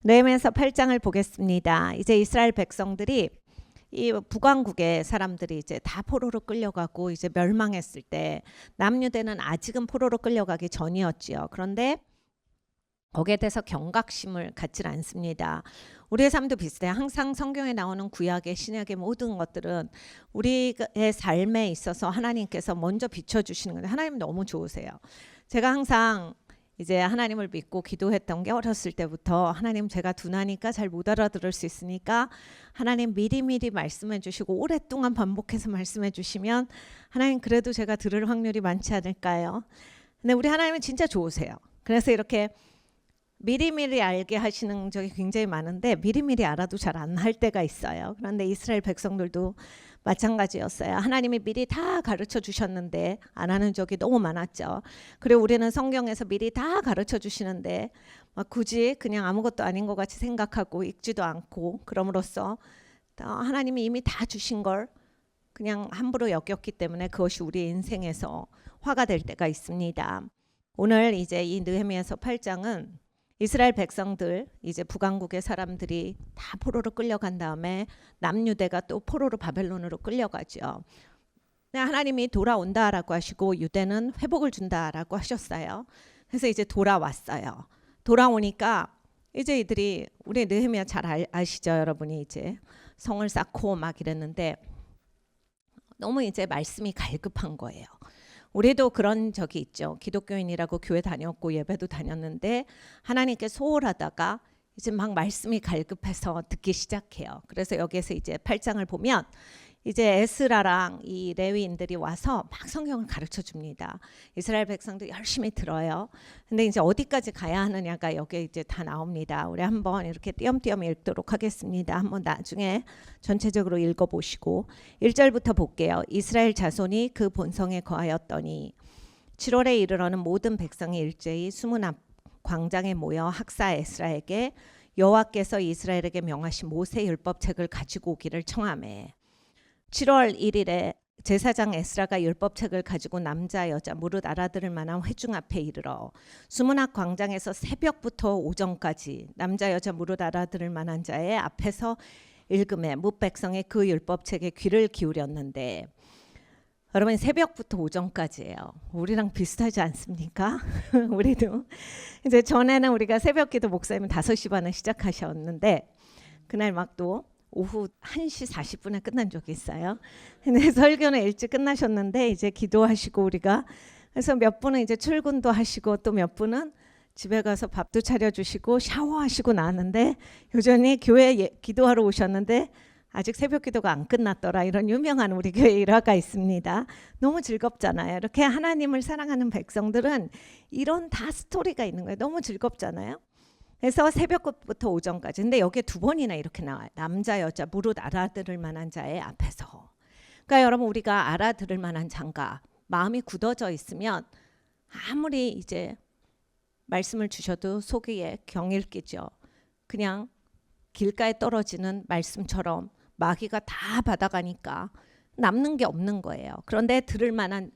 느헤미야서 8장을 보겠습니다. 이제 이스라엘 백성들이 이 북왕국의 사람들이 이제 다 포로로 끌려가고 이제 멸망했을 때 남유대는 아직은 포로로 끌려가기 전이었지요. 그런데 거기에 대해서 경각심을 갖지 않습니다. 우리의 삶도 비슷해요. 항상 성경에 나오는 구약의 신약의 모든 것들은 우리의 삶에 있어서 하나님께서 먼저 비춰주시는 건데 하나님 너무 좋으세요. 제가 항상 이제 하나님을 믿고 기도했던 게 어렸을 때부터 하나님 제가 둔하니까 잘 못 알아들을 수 있으니까 하나님 미리미리 말씀해 주시고 오랫동안 반복해서 말씀해 주시면 하나님 그래도 제가 들을 확률이 많지 않을까요? 근데 우리 하나님은 진짜 좋으세요. 그래서 이렇게 미리미리 알게 하시는 적이 굉장히 많은데 미리미리 알아도 잘 안 할 때가 있어요. 그런데 이스라엘 백성들도 마찬가지였어요. 하나님이 미리 다 가르쳐 주셨는데 안 하는 적이 너무 많았죠. 그리고 우리는 성경에서 미리 다 가르쳐 주시는데 굳이 그냥 아무것도 아닌 것 같이 생각하고 읽지도 않고 그럼으로써 하나님이 이미 다 주신 걸 그냥 함부로 여겼기 때문에 그것이 우리 인생에서 화가 될 때가 있습니다. 오늘 이제 이 느헤미야서 8장은 이스라엘 백성들 이제 북왕국의 사람들이 다 포로로 끌려간 다음에 남유대가 또 포로로 바벨론으로 끌려가죠. 하나님이 돌아온다라고 하시고 유대는 회복을 준다라고 하셨어요. 그래서 이제 돌아왔어요. 돌아오니까 이제 이들이 우리 느헤미야 잘 아시죠, 여러분이 이제 성을 쌓고 막 이랬는데 너무 이제 말씀이 갈급한 거예요. 우리도 그런 적이 있죠. 기독교인이라고 교회 다녔고 예배도 다녔는데 하나님께 소홀하다가 이제 막 말씀이 갈급해서 듣기 시작해요. 그래서 여기에서 이제 8장을 보면 이제 에스라랑 이 레위인들이 와서 막 성경을 가르쳐 줍니다. 이스라엘 백성도 열심히 들어요. 근데 이제 어디까지 가야 하느냐가 여기에 이제 다 나옵니다. 우리 한번 이렇게 띄엄띄엄 읽도록 하겠습니다. 한번 나중에 전체적으로 읽어보시고 1절부터 볼게요. 이스라엘 자손이 그 본성에 거하였더니 7월에 이르러는 모든 백성이 일제히 수문 앞 광장에 모여 학사 에스라에게 여호와께서 이스라엘에게 명하신 모세 율법책을 가지고 오기를 청하매 7월 1일에 제사장 에스라가 율법책을 가지고 남자 여자 무릇 알아들을 만한 회중 앞에 이르러 수문학 광장에서 새벽부터 오전까지 남자 여자 무릇 알아들을 만한 자의 앞에서 읽음에 뭇 백성의 그 율법책에 귀를 기울였는데 여러분 새벽부터 오전까지예요. 우리랑 비슷하지 않습니까? 우리도 이제 전에는 우리가 새벽기도 목사님 5시 반에 시작하셨는데 그날 막 또 오후 1시 40분에 끝난 적이 있어요. 근데 설교는 일찍 끝나셨는데 이제 기도하시고 우리가 그래서 몇 분은 이제 출근도 하시고 또 몇 분은 집에 가서 밥도 차려주시고 샤워하시고 나왔는데 여전히 교회에 기도하러 오셨는데 아직 새벽 기도가 안 끝났더라. 이런 유명한 우리 교회 일화가 있습니다. 너무 즐겁잖아요. 이렇게 하나님을 사랑하는 백성들은 이런 다 스토리가 있는 거예요. 너무 즐겁잖아요. 그래서 새벽부터 오전까지. 근데 여기에 2번이나 이렇게 나와요. 남자 여자 무릇 알아들을 만한 자의 앞에서. 그러니까 여러분 우리가 알아들을 만한 자가 마음이 굳어져 있으면 아무리 이제 말씀을 주셔도 속에 경일 끼죠. 그냥 길가에 떨어지는 말씀처럼 마귀가 다 받아가니까 남는 게 없는 거예요. 그런데 들을 만한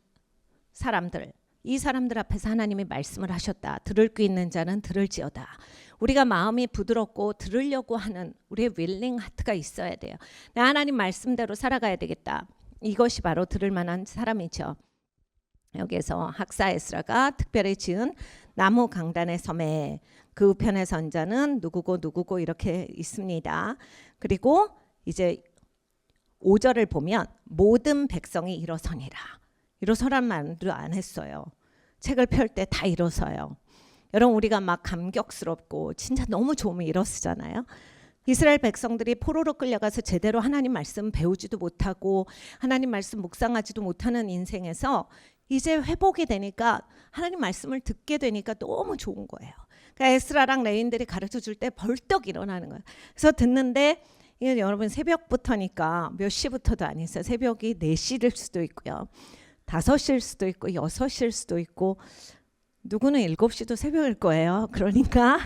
사람들, 이 사람들 앞에서 하나님이 말씀을 하셨다. 들을 귀 있는 자는 들을지어다. 우리가 마음이 부드럽고 들으려고 하는 우리의 윌링 하트가 있어야 돼요. 하나님 말씀대로 살아가야 되겠다. 이것이 바로 들을 만한 사람이죠. 여기에서 학사 에스라가 특별히 지은 나무 강단의 섬에 그 우편에 선 자는 누구고 누구고 이렇게 있습니다. 그리고 이제 5절을 보면 모든 백성이 일어서니라. 일어서란 말도 안 했어요. 책을 펼 때 다 일어서요. 여러분 우리가 막 감격스럽고 진짜 너무 좋으면 일어서잖아요. 이스라엘 백성들이 포로로 끌려가서 제대로 하나님 말씀 배우지도 못하고 하나님 말씀 묵상하지도 못하는 인생에서 이제 회복이 되니까 하나님 말씀을 듣게 되니까 너무 좋은 거예요. 그러니까 에스라랑 레인들이 가르쳐 줄 때 벌떡 일어나는 거예요. 그래서 듣는데 이게 여러분 새벽부터니까 몇 시부터도 아니었어요. 새벽이 4시일 수도 있고요. 5시일 수도 있고 6시일 수도 있고 누구는 7시도 새벽일 거예요. 그러니까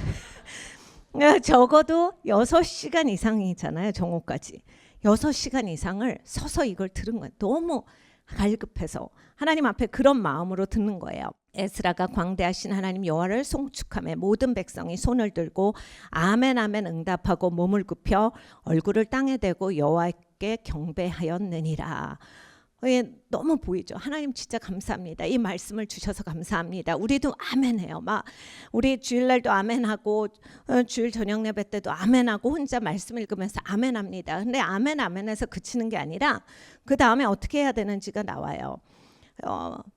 적어도 6시간 이상이잖아요. 정오까지. 6시간 이상을 서서 이걸 들은 거예요. 너무 갈급해서 하나님 앞에 그런 마음으로 듣는 거예요. 에스라가 광대하신 하나님 여호와를 송축하며 모든 백성이 손을 들고 아멘 아멘 응답하고 몸을 굽혀 얼굴을 땅에 대고 여호와께 경배하였느니라. 너무 보이죠? 하나님 진짜 감사합니다. 이 말씀을 주셔서 감사합니다. 우리도 아멘해요. 막 우리 주일날도 아멘하고 주일 저녁 예배 때도 아멘하고 혼자 말씀 읽으면서 아멘합니다. 근데 아멘 아멘해서 그치는 게 아니라 그 다음에 어떻게 해야 되는지가 나와요.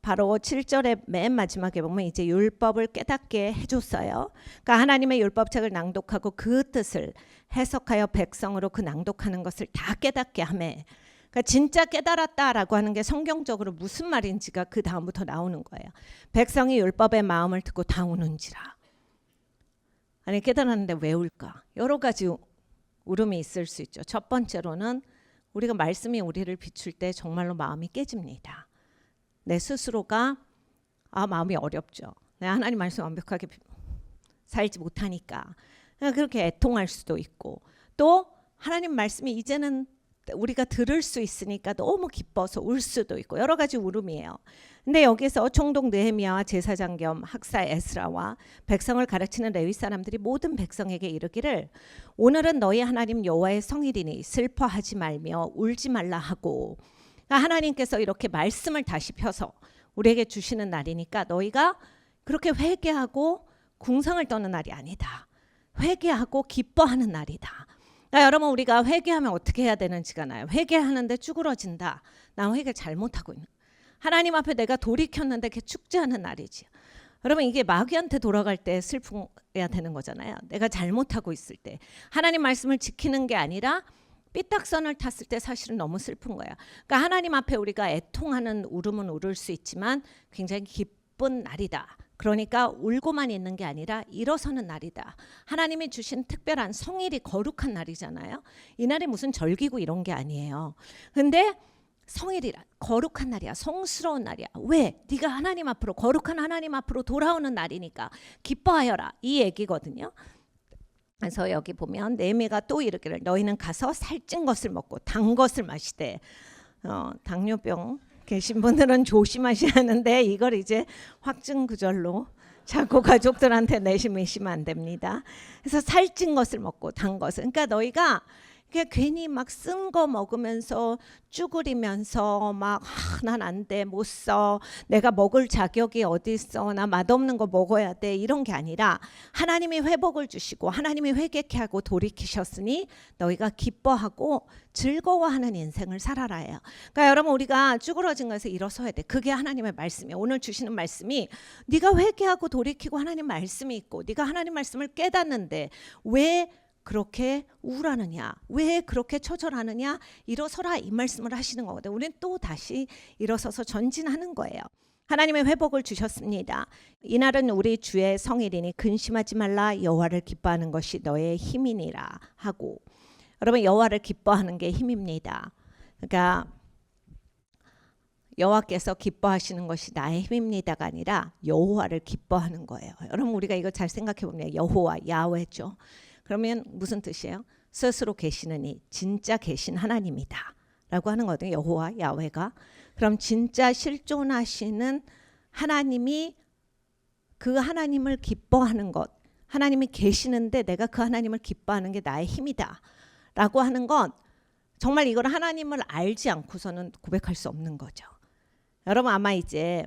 바로 7절의 맨 마지막에 보면 이제 율법을 깨닫게 해줬어요. 그러니까 하나님의 율법책을 낭독하고 그 뜻을 해석하여 백성으로 그 낭독하는 것을 다 깨닫게 하매, 그러니까 진짜 깨달았다라고 하는 게 성경적으로 무슨 말인지가 그 다음부터 나오는 거예요. 백성이 율법의 마음을 듣고 다 우는지라. 아니 깨달았는데 왜 울까? 여러 가지 울음이 있을 수 있죠. 첫 번째로는 우리가 말씀이 우리를 비출 때 정말로 마음이 깨집니다. 내 스스로가 마음이 어렵죠. 내가 하나님 말씀 완벽하게 살지 못하니까 그렇게 애통할 수도 있고, 또 하나님 말씀이 이제는 우리가 들을 수 있으니까 너무 기뻐서 울 수도 있고, 여러 가지 울음이에요. 근데 여기서 총독 느헤미야와 제사장 겸 학사 에스라와 백성을 가르치는 레위 사람들이 모든 백성에게 이르기를 오늘은 너희 하나님 여호와의 성일이니 슬퍼하지 말며 울지 말라 하고, 그러니까 하나님께서 이렇게 말씀을 다시 펴서 우리에게 주시는 날이니까 너희가 그렇게 회개하고 궁상을 떠는 날이 아니다. 회개하고 기뻐하는 날이다. 그러니까 여러분, 우리가 회개하면 어떻게 해야 되는지가 나요. 회개하는데 쭈그러진다. 나 회개 잘못하고 있는. 하나님 앞에 내가 돌이켰는데 이렇게 축제하는 날이지. 여러분, 이게 마귀한테 돌아갈 때 슬퍼야 되는 거잖아요. 내가 잘못하고 있을 때. 하나님 말씀을 지키는 게 아니라 삐딱선을 탔을 때 사실은 너무 슬픈 거야. 그러니까 하나님 앞에 우리가 애통하는 울음은 울을 수 있지만 굉장히 기쁜 날이다. 그러니까 울고만 있는 게 아니라 일어서는 날이다. 하나님이 주신 특별한 성일이 거룩한 날이잖아요. 이 날이 무슨 절기고 이런 게 아니에요. 근데 성일이라 거룩한 날이야. 성스러운 날이야. 왜? 네가 하나님 앞으로, 거룩한 하나님 앞으로 돌아오는 날이니까 기뻐하여라. 이 얘기거든요. 그래서 여기 보면 느헤미야가 또 이르기를 너희는 가서 살찐 것을 먹고 단 것을 마시되, 당뇨병 계신 분들은 조심하셔야 하는데 이걸 이제 확증 구절로 자꾸 가족들한테 내시면 안 됩니다. 그래서 살찐 것을 먹고 단 것을, 그러니까 너희가 괜히 막 쓴 거 먹으면서 쭈그리면서 막 난 안 돼, 못 써, 내가 먹을 자격이 어디 있어, 나 맛없는 거 먹어야 돼, 이런 게 아니라 하나님이 회복을 주시고 하나님이 회개케 하고 돌이키셨으니 너희가 기뻐하고 즐거워하는 인생을 살아라예요. 그러니까 여러분, 우리가 쭈그러진 것에서 일어서야 돼. 그게 하나님의 말씀이에요. 오늘 주시는 말씀이 네가 회개하고 돌이키고 하나님 말씀이 있고 네가 하나님 말씀을 깨닫는데 왜 그렇게 우울하느냐, 왜 그렇게 처절하느냐, 일어서라, 이 말씀을 하시는 거거든요. 우리는 또 다시 일어서서 전진하는 거예요. 하나님의 회복을 주셨습니다. 이날은 우리 주의 성일이니 근심하지 말라, 여호와를 기뻐하는 것이 너의 힘이니라 하고. 여러분, 여호와를 기뻐하는 게 힘입니다. 그러니까 여호와께서 기뻐하시는 것이 나의 힘입니다가 아니라 여호와를 기뻐하는 거예요. 여러분, 우리가 이거 잘 생각해 보면 여호와, 야훼죠. 그러면 무슨 뜻이에요? 스스로 계시느니 진짜 계신 하나님이다 라고 하는 거거든요. 여호와, 야훼가. 그럼 진짜 실존하시는 하나님이, 그 하나님을 기뻐하는 것, 하나님이 계시는데 내가 그 하나님을 기뻐하는 게 나의 힘이다 라고 하는 건 정말 이걸 하나님을 알지 않고서는 고백할 수 없는 거죠. 여러분, 아마 이제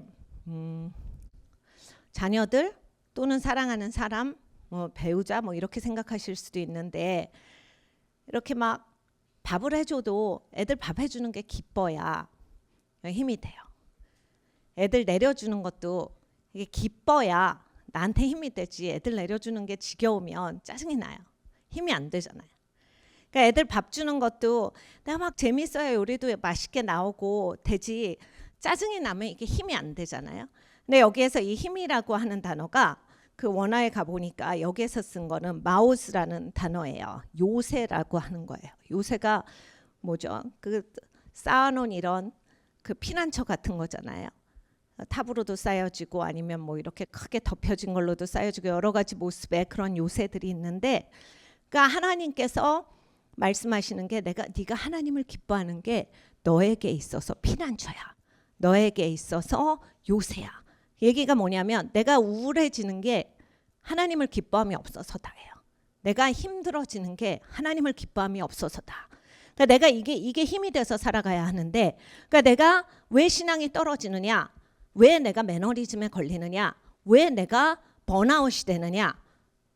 자녀들 또는 사랑하는 사람, 배우자 이렇게 생각하실 수도 있는데, 이렇게 막 밥을 해줘도 애들 밥 해주는 게 기뻐야 힘이 돼요. 애들 내려주는 것도 이게 기뻐야 나한테 힘이 되지, 애들 내려주는 게 지겨우면 짜증이 나요. 힘이 안 되잖아요. 그러니까 애들 밥 주는 것도 내가 막 재밌어야 요리도 맛있게 나오고 되지, 짜증이 나면 이게 힘이 안 되잖아요. 근데 여기에서 이 힘이라고 하는 단어가 그 원어에 가보니까 여기에서 쓴 거는 마오스라는 단어예요. 요새라고 하는 거예요. 요새가 뭐죠? 그 쌓아놓은 이런 그 피난처 같은 거잖아요. 탑으로도 쌓여지고 아니면 뭐 이렇게 크게 덮여진 걸로도 쌓여지고 여러 가지 모습의 그런 요새들이 있는데, 그러니까 하나님께서 말씀하시는 게 네가 하나님을 기뻐하는 게 너에게 있어서 피난처야. 너에게 있어서 요새야. 얘기가 뭐냐면 내가 우울해지는 게 하나님을 기뻐함이 없어서다예요. 내가 힘들어지는 게 하나님을 기뻐함이 없어서다. 그러니까 내가 이게 힘이 돼서 살아가야 하는데, 그러니까 내가 왜 신앙이 떨어지느냐, 왜 내가 매너리즘에 걸리느냐, 왜 내가 번아웃이 되느냐,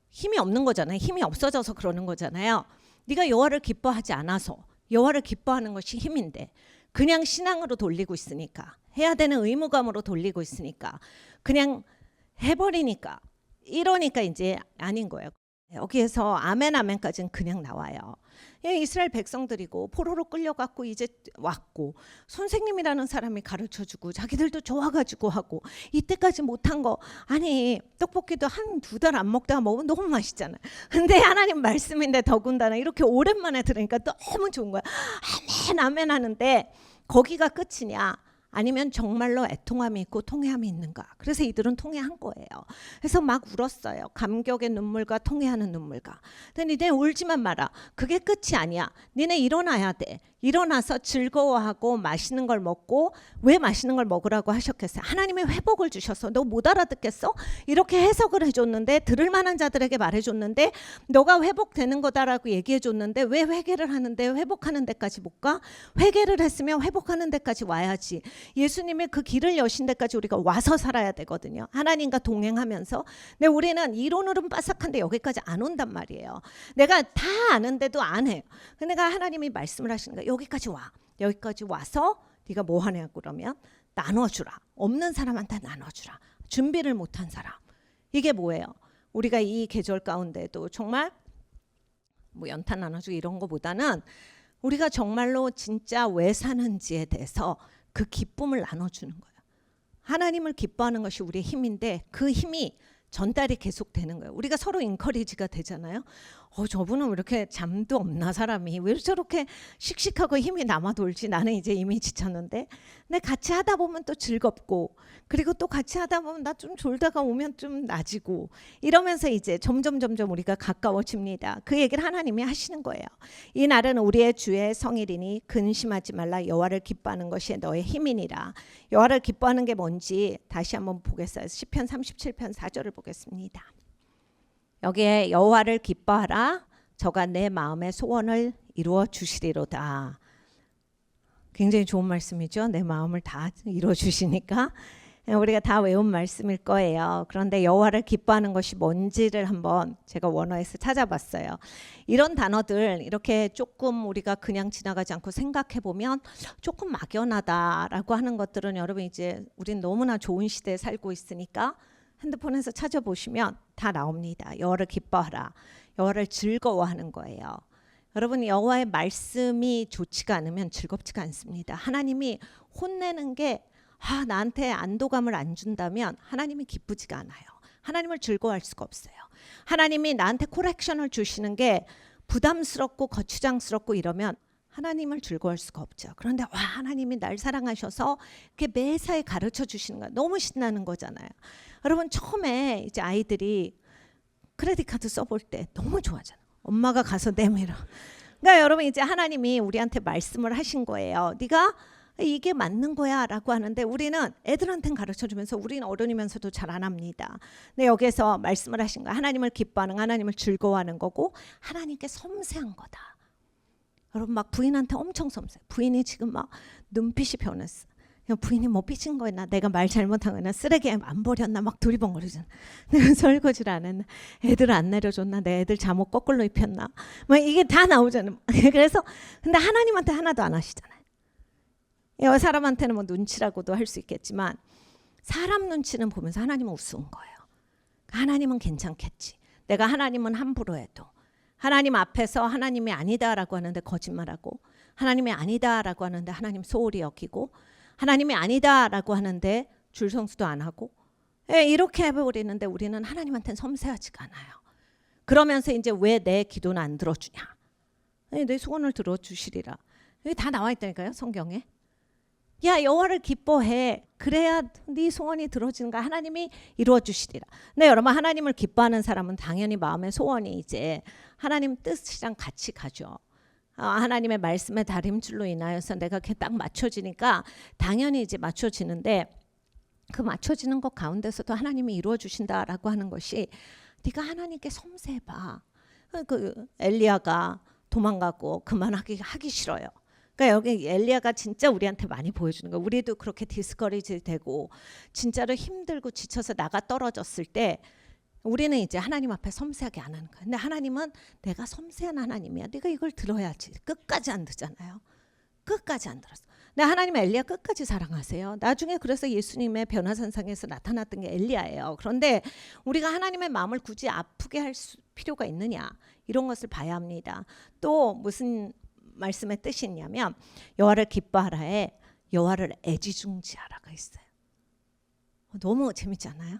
힘이 없는 거잖아요. 힘이 없어져서 그러는 거잖아요. 네가 여호와를 기뻐하지 않아서, 여호와를 기뻐하는 것이 힘인데 그냥 신앙으로 돌리고 있으니까, 해야 되는 의무감으로 돌리고 있으니까, 그냥 해버리니까, 이러니까 이제 아닌 거예요. 여기에서 아멘 아멘까지는 그냥 나와요. 이스라엘 백성들이고 포로로 끌려갔고 이제 왔고, 선생님이라는 사람이 가르쳐주고 자기들도 좋아가지고 하고, 이때까지 못한 거, 아니 떡볶이도 한 2달 안 먹다가 먹으면 너무 맛있잖아요. 근데 하나님 말씀인데 더군다나 이렇게 오랜만에 들으니까 너무 좋은 거야. 아멘 아멘 하는데 거기가 끝이냐, 아니면 정말로 애통함이 있고 통회함이 있는가. 그래서 이들은 통회한 거예요. 그래서 막 울었어요. 감격의 눈물과 통회하는 눈물과. 근데 니네 울지만 마라. 그게 끝이 아니야. 니네 일어나야 돼. 일어나서 즐거워하고 맛있는 걸 먹고. 왜 맛있는 걸 먹으라고 하셨겠어요? 하나님의 회복을 주셔서. 너 못 알아듣겠어? 이렇게 해석을 해줬는데, 들을 만한 자들에게 말해줬는데, 너가 회복되는 거다라고 얘기해줬는데 왜 회개를 하는데 회복하는 데까지 못 가? 회개를 했으면 회복하는 데까지 와야지. 예수님의 그 길을 여신 데까지 우리가 와서 살아야 되거든요. 하나님과 동행하면서. 근데 우리는 이론으로는 빠삭한데 여기까지 안 온단 말이에요. 내가 다 아는데도 안 해요. 근데 내가 하나님이 말씀을 하시는 거야. 여기까지 와. 여기까지 와서 네가 뭐 하냐고 그러면 나눠주라. 없는 사람한테 나눠주라. 준비를 못한 사람. 이게 뭐예요? 우리가 이 계절 가운데도 정말 뭐 연탄 나눠주고 이런 거보다는 우리가 정말로 진짜 왜 사는지에 대해서 그 기쁨을 나눠주는 거예요. 하나님을 기뻐하는 것이 우리의 힘인데 그 힘이 전달이 계속 되는 거예요. 우리가 서로 인커리지가 되잖아요. 저분은 왜 이렇게 잠도 없나 사람이, 왜 저렇게 씩씩하고 힘이 남아 돌지, 나는 이제 이미 지쳤는데. 근데 같이 하다 보면 또 즐겁고, 그리고 또 같이 하다 보면 나 좀 졸다가 오면 좀 나아지고, 이러면서 이제 점점 우리가 가까워집니다. 그 얘기를 하나님이 하시는 거예요. 이 날은 우리의 주의 성일이니 근심하지 말라. 여호와를 기뻐하는 것이 너의 힘이니라. 여호와를 기뻐하는 게 뭔지 다시 한번 보겠어요. 시편 37편 4절을 보겠습니다. 여기에 여호와를 기뻐하라. 저가 내 마음의 소원을 이루어 주시리로다. 굉장히 좋은 말씀이죠. 내 마음을 다 이루어 주시니까 우리가 다 외운 말씀일 거예요. 그런데 여호와를 기뻐하는 것이 뭔지를 한번 제가 원어에서 찾아봤어요. 이런 단어들 이렇게 조금 우리가 그냥 지나가지 않고 생각해 보면 조금 막연하다라고 하는 것들은, 여러분 이제 우린 너무나 좋은 시대에 살고 있으니까 핸드폰에서 찾아보시면 다 나옵니다. 여호와를 기뻐하라. 여호와를 즐거워하는 거예요. 여러분, 여호와의 말씀이 좋지가 않으면 즐겁지가 않습니다. 하나님이 혼내는 게 나한테 안도감을 안 준다면 하나님이 기쁘지가 않아요. 하나님을 즐거워할 수가 없어요. 하나님이 나한테 코렉션을 주시는 게 부담스럽고 거추장스럽고 이러면 하나님을 즐거워할 수가 없죠. 그런데 하나님이 날 사랑하셔서 이렇게 매사에 가르쳐 주시는 거야. 너무 신나는 거잖아요. 여러분, 처음에 이제 아이들이 크레딧 카드 써볼 때 너무 좋아하잖아요. 엄마가 가서 내밀어. 그러니까 여러분, 이제 하나님이 우리한테 말씀을 하신 거예요. 네가 이게 맞는 거야 라고 하는데, 우리는 애들한테는 가르쳐주면서 우리는 어른이면서도 잘 안 합니다. 근데 여기서 말씀을 하신 거야. 하나님을 기뻐하는, 하나님을 즐거워하는 거고, 하나님께 섬세한 거다. 여러분, 막 부인한테 엄청 섬세. 부인이 지금 막 눈빛이 변했어. 부인이 뭐 삐진 거였나, 내가 말 잘못한 거나, 쓰레기에 안 버렸나, 막 두리번거리잖아. 내가 설거지를 안 했나, 애들 안 내려줬나, 내 애들 잠옷 거꾸로 입혔나, 막 이게 다 나오잖아. 그래서 근데 하나님한테 하나도 안 하시잖아요. 여러 사람한테는 뭐 눈치라고도 할 수 있겠지만 사람 눈치는 보면서 하나님은 우스운 거예요. 하나님은 괜찮겠지. 내가 하나님은 함부로 해도, 하나님 앞에서 하나님이 아니다라고 하는데 거짓말하고, 하나님이 아니다라고 하는데 하나님 소홀히 여기고, 하나님이 아니다라고 하는데 줄성수도 안 하고, 이렇게 해버리는데 우리는 하나님한테는 섬세하지가 않아요. 그러면서 이제 왜 내 기도는 안 들어주냐, 내 소원을 들어주시리라. 여기 다 나와 있다니까요, 성경에. 야, 여호와를 기뻐해. 그래야 네 소원이 들어지는가, 하나님이 이루어 주시리라. 근데 여러분, 하나님을 기뻐하는 사람은 당연히 마음의 소원이 이제 하나님 뜻이랑 같이 가죠. 하나님의 말씀의 다림줄로 인하여서 내가 이렇게 딱 맞춰지니까 당연히 이제 맞춰지는데, 그 맞춰지는 것 가운데서도 하나님이 이루어 주신다라고 하는 것이 네가 하나님께 섬세해봐. 그 엘리야가 도망가고 그만하기 싫어요. 그러니까 여기 엘리야가 진짜 우리한테 많이 보여주는 거예요. 우리도 그렇게 디스커리지 되고 진짜로 힘들고 지쳐서 나가 떨어졌을 때 우리는 이제 하나님 앞에 섬세하게 안 하는 거예요. 근데 하나님은 내가 섬세한 하나님이야. 네가 이걸 들어야지. 끝까지 안 듣잖아요. 끝까지 안 들었어. 근데 하나님은 엘리야 끝까지 사랑하세요. 나중에 그래서 예수님의 변화산상에서 나타났던 게 엘리야예요. 그런데 우리가 하나님의 마음을 굳이 아프게 할 필요가 있느냐, 이런 것을 봐야 합니다. 또 무슨 말씀의 뜻이 있냐면 여호와를 기뻐하라에 여호와를 애지중지하라가 있어요. 너무 재밌지 않아요?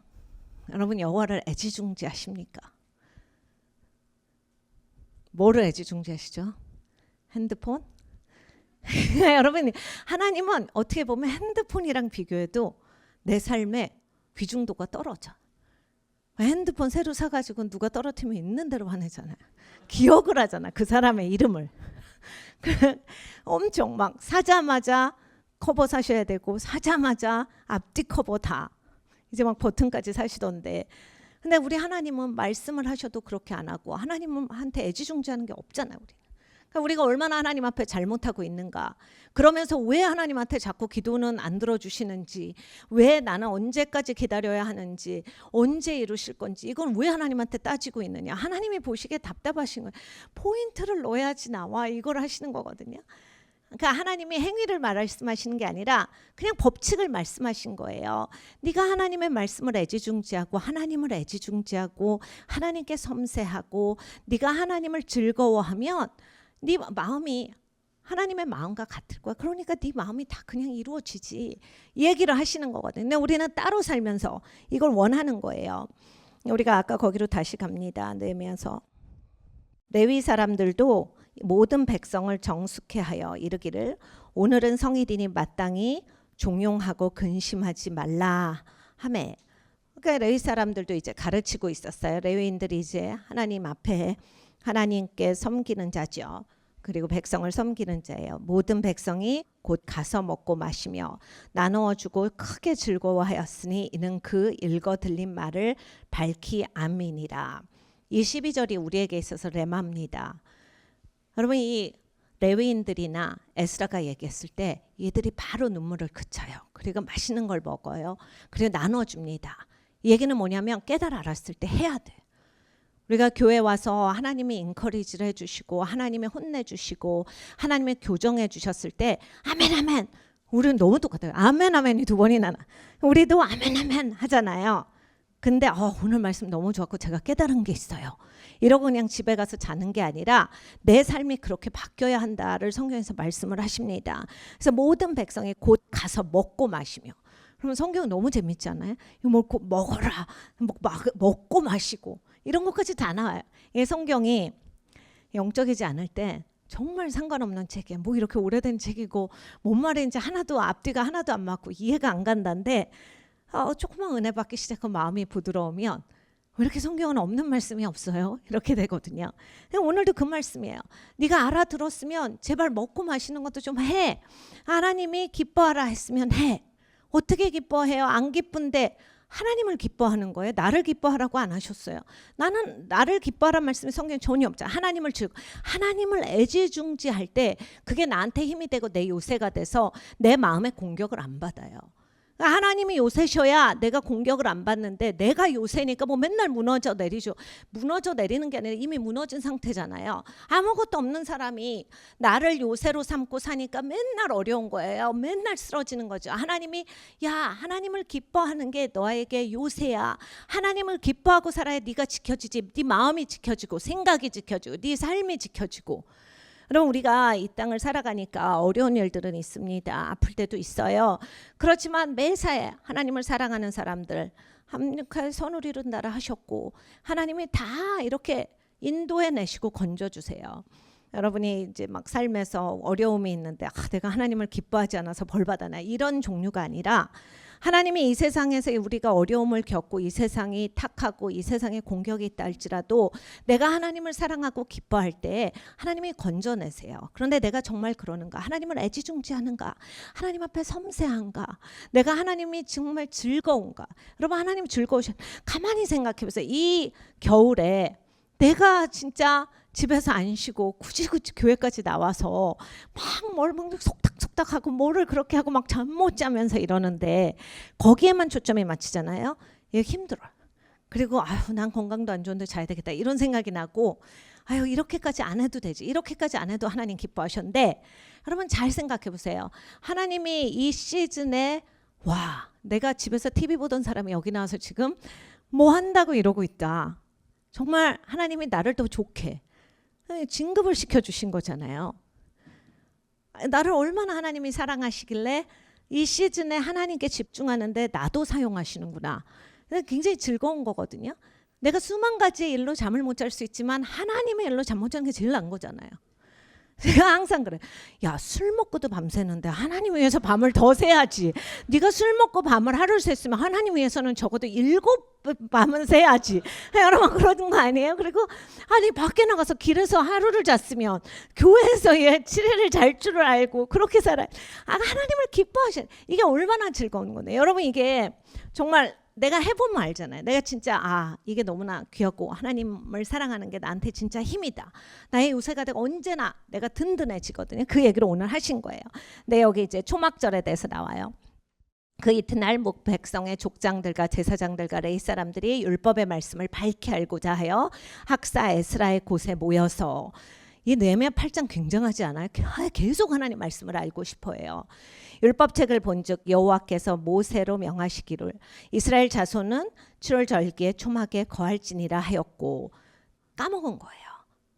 여러분 여호와를 애지중지하십니까? 뭐를 애지중지하시죠? 핸드폰? 여러분 하나님은 어떻게 보면 핸드폰이랑 비교해도 내 삶의 귀중도가 떨어져. 핸드폰 새로 사가지고 누가 떨어뜨리면 있는 대로 화내잖아요. 기억을 하잖아, 그 사람의 이름을. 엄청 막 사자마자 커버 사셔야 되고 사자마자 앞뒤 커버 다 이제 막 버튼까지 사시던데, 근데 우리 하나님은 말씀을 하셔도 그렇게 안 하고 하나님한테 애지중지하는 게 없잖아요. 그러니까 우리가 얼마나 하나님 앞에 잘못하고 있는가, 그러면서 왜 하나님한테 자꾸 기도는 안 들어주시는지, 왜 나는 언제까지 기다려야 하는지, 언제 이루실 건지, 이건 왜 하나님한테 따지고 있느냐. 하나님이 보시기에 답답하신 거예요. 포인트를 넣어야지 나와, 이걸 하시는 거거든요. 그러니까 하나님이 행위를 말씀하시는 게 아니라 그냥 법칙을 말씀하신 거예요. 네가 하나님의 말씀을 애지중지하고 하나님을 애지중지하고 하나님께 섬세하고 네가 하나님을 즐거워하면 네 마음이 하나님의 마음과 같을 거야. 그러니까 네 마음이 다 그냥 이루어지지, 이 얘기를 하시는 거거든요. 근데 우리는 따로 살면서 이걸 원하는 거예요. 우리가 아까 거기로 다시 갑니다. 느헤미야서. 레위 사람들도 모든 백성을 정숙해 하여 이르기를 오늘은 성일이니 마땅히 종용하고 근심하지 말라 하매. 그러니까 레위 사람들도 이제 가르치고 있었어요. 레위인들이 이제 하나님 앞에 하나님께 섬기는 자죠. 그리고 백성을 섬기는 자예요. 모든 백성이 곧 가서 먹고 마시며 나누어 주고 크게 즐거워하였으니 이는 그 읽어 들린 말을 밝히 아미니라. 이 12절이 우리에게 있어서 레마입니다. 여러분 이 레위인들이나 에스라가 얘기했을 때 얘들이 바로 눈물을 그쳐요. 그리고 맛있는 걸 먹어요. 그리고 나눠줍니다. 이 얘기는 뭐냐면 깨달아 알았을 때 해야 돼. 우리가 교회 와서 하나님이 인커리지를 해주시고 하나님이 혼내주시고 하나님이 교정해 주셨을 때 아멘 아멘, 우리는 너무 똑같아요. 아멘 아멘이 두 번이나 나. 우리도 아멘 아멘 하잖아요. 근데 오늘 말씀 너무 좋았고 제가 깨달은 게 있어요, 이러고 그냥 집에 가서 자는 게 아니라 내 삶이 그렇게 바뀌어야 한다를 성경에서 말씀을 하십니다. 그래서 모든 백성이 곧 가서 먹고 마시며. 그러면 성경은 너무 재밌지 않아요? 이거 먹어라, 먹고 마시고 이런 것까지 다 나와요. 이 성경이 영적이지 않을 때 정말 상관없는 책이에요. 뭐 이렇게 오래된 책이고 뭔 말인지 하나도 앞뒤가 하나도 안 맞고 이해가 안 간다는데 조금만 은혜 받기 시작하고 마음이 부드러우면 왜 이렇게 성경은 없는 말씀이 없어요? 이렇게 되거든요. 오늘도 그 말씀이에요. 네가 알아들었으면 제발 먹고 마시는 것도 좀 해. 하나님이 기뻐하라 했으면 해. 어떻게 기뻐해요? 안 기쁜데 하나님을 기뻐하는 거예요. 나를 기뻐하라고 안 하셨어요. 나는 나를 기뻐하라는 말씀이 성경에 전혀 없잖아. 하나님을 애지중지할 때 그게 나한테 힘이 되고 내 요새가 돼서 내 마음의 공격을 안 받아요. 하나님이 요새셔야 내가 공격을 안 받는데 내가 요새니까 뭐 맨날 무너져 내리죠. 무너져 내리는 게 아니라 이미 무너진 상태잖아요. 아무것도 없는 사람이 나를 요새로 삼고 사니까 맨날 어려운 거예요. 맨날 쓰러지는 거죠. 하나님이 하나님을 기뻐하는 게 너에게 요새야. 하나님을 기뻐하고 살아야 네가 지켜지지. 네 마음이 지켜지고 생각이 지켜지고 네 삶이 지켜지고. 여러분 우리가 이 땅을 살아가니까 어려운 일들은 있습니다. 아플 때도 있어요. 그렇지만 매사에 하나님을 사랑하는 사람들 합력하여 선을 이룬 나라 하셨고 하나님이 다 이렇게 인도해 내시고 건져주세요. 여러분이 이제 막 삶에서 어려움이 있는데 내가 하나님을 기뻐하지 않아서 벌 받아나 이런 종류가 아니라 하나님이 이 세상에서 우리가 어려움을 겪고 이 세상이 탁하고 이 세상에 공격이 있다 할지라도 내가 하나님을 사랑하고 기뻐할 때 하나님이 건져내세요. 그런데 내가 정말 그러는가? 하나님을 애지중지하는가? 하나님 앞에 섬세한가? 내가 하나님이 정말 즐거운가? 여러분, 하나님 즐거우셔. 가만히 생각해 보세요. 이 겨울에 내가 진짜 집에서 안 쉬고 굳이 교회까지 나와서 막 속닥속닥하고 뭐를 그렇게 하고 막 잠 못 자면서 이러는데 거기에만 초점이 맞추잖아요. 이게 힘들어요. 그리고 아유, 난 건강도 안 좋은데 자야 되겠다 이런 생각이 나고, 아유, 이렇게까지 안 해도 되지, 이렇게까지 안 해도 하나님 기뻐하셨는데, 여러분 잘 생각해 보세요. 하나님이 이 시즌에 와, 내가 집에서 TV 보던 사람이 여기 나와서 지금 뭐 한다고 이러고 있다. 정말 하나님이 나를 더 좋게 진급을 시켜주신 거잖아요. 나를 얼마나 하나님이 사랑하시길래 이 시즌에 하나님께 집중하는데 나도 사용하시는구나. 굉장히 즐거운 거거든요. 내가 수만 가지의 일로 잠을 못 잘 수 있지만 하나님의 일로 잠 못 자는 게 제일 나은 거잖아요. 제가 항상 그래. 야, 술 먹고도 밤새는데 하나님 위해서 밤을 더 새야지. 네가 술 먹고 밤을 하루를 샜으면 하나님 위해서는 적어도 7밤은 새야지. 여러분 그러는 거 아니에요? 그리고 아니 밖에 나가서 길에서 하루를 잤으면 교회에서 7일을 잘 줄을 알고 그렇게 살아요. 하나님을 기뻐하셔. 이게 얼마나 즐거운 거네요. 여러분, 이게 정말 내가 해보면 알잖아요. 내가 진짜 이게 너무나 귀엽고 하나님을 사랑하는 게 나한테 진짜 힘이다. 나의 요새가 되고 언제나 내가 든든해지거든요. 그 얘기를 오늘 하신 거예요. 네, 여기 이제 초막절에 대해서 나와요. 그 이튿날 목 백성의 족장들과 제사장들과 레위 사람들이 율법의 말씀을 밝히 알고자 하여 학사 에스라의 곳에 모여서, 이 느헤미야 8장 굉장하지 않아요? 계속 하나님 말씀을 알고 싶어해요. 율법책을 본즉 여호와께서 모세로 명하시기를 이스라엘 자손은 7월 절기에 초막에 거할지니라 하였고, 까먹은 거예요.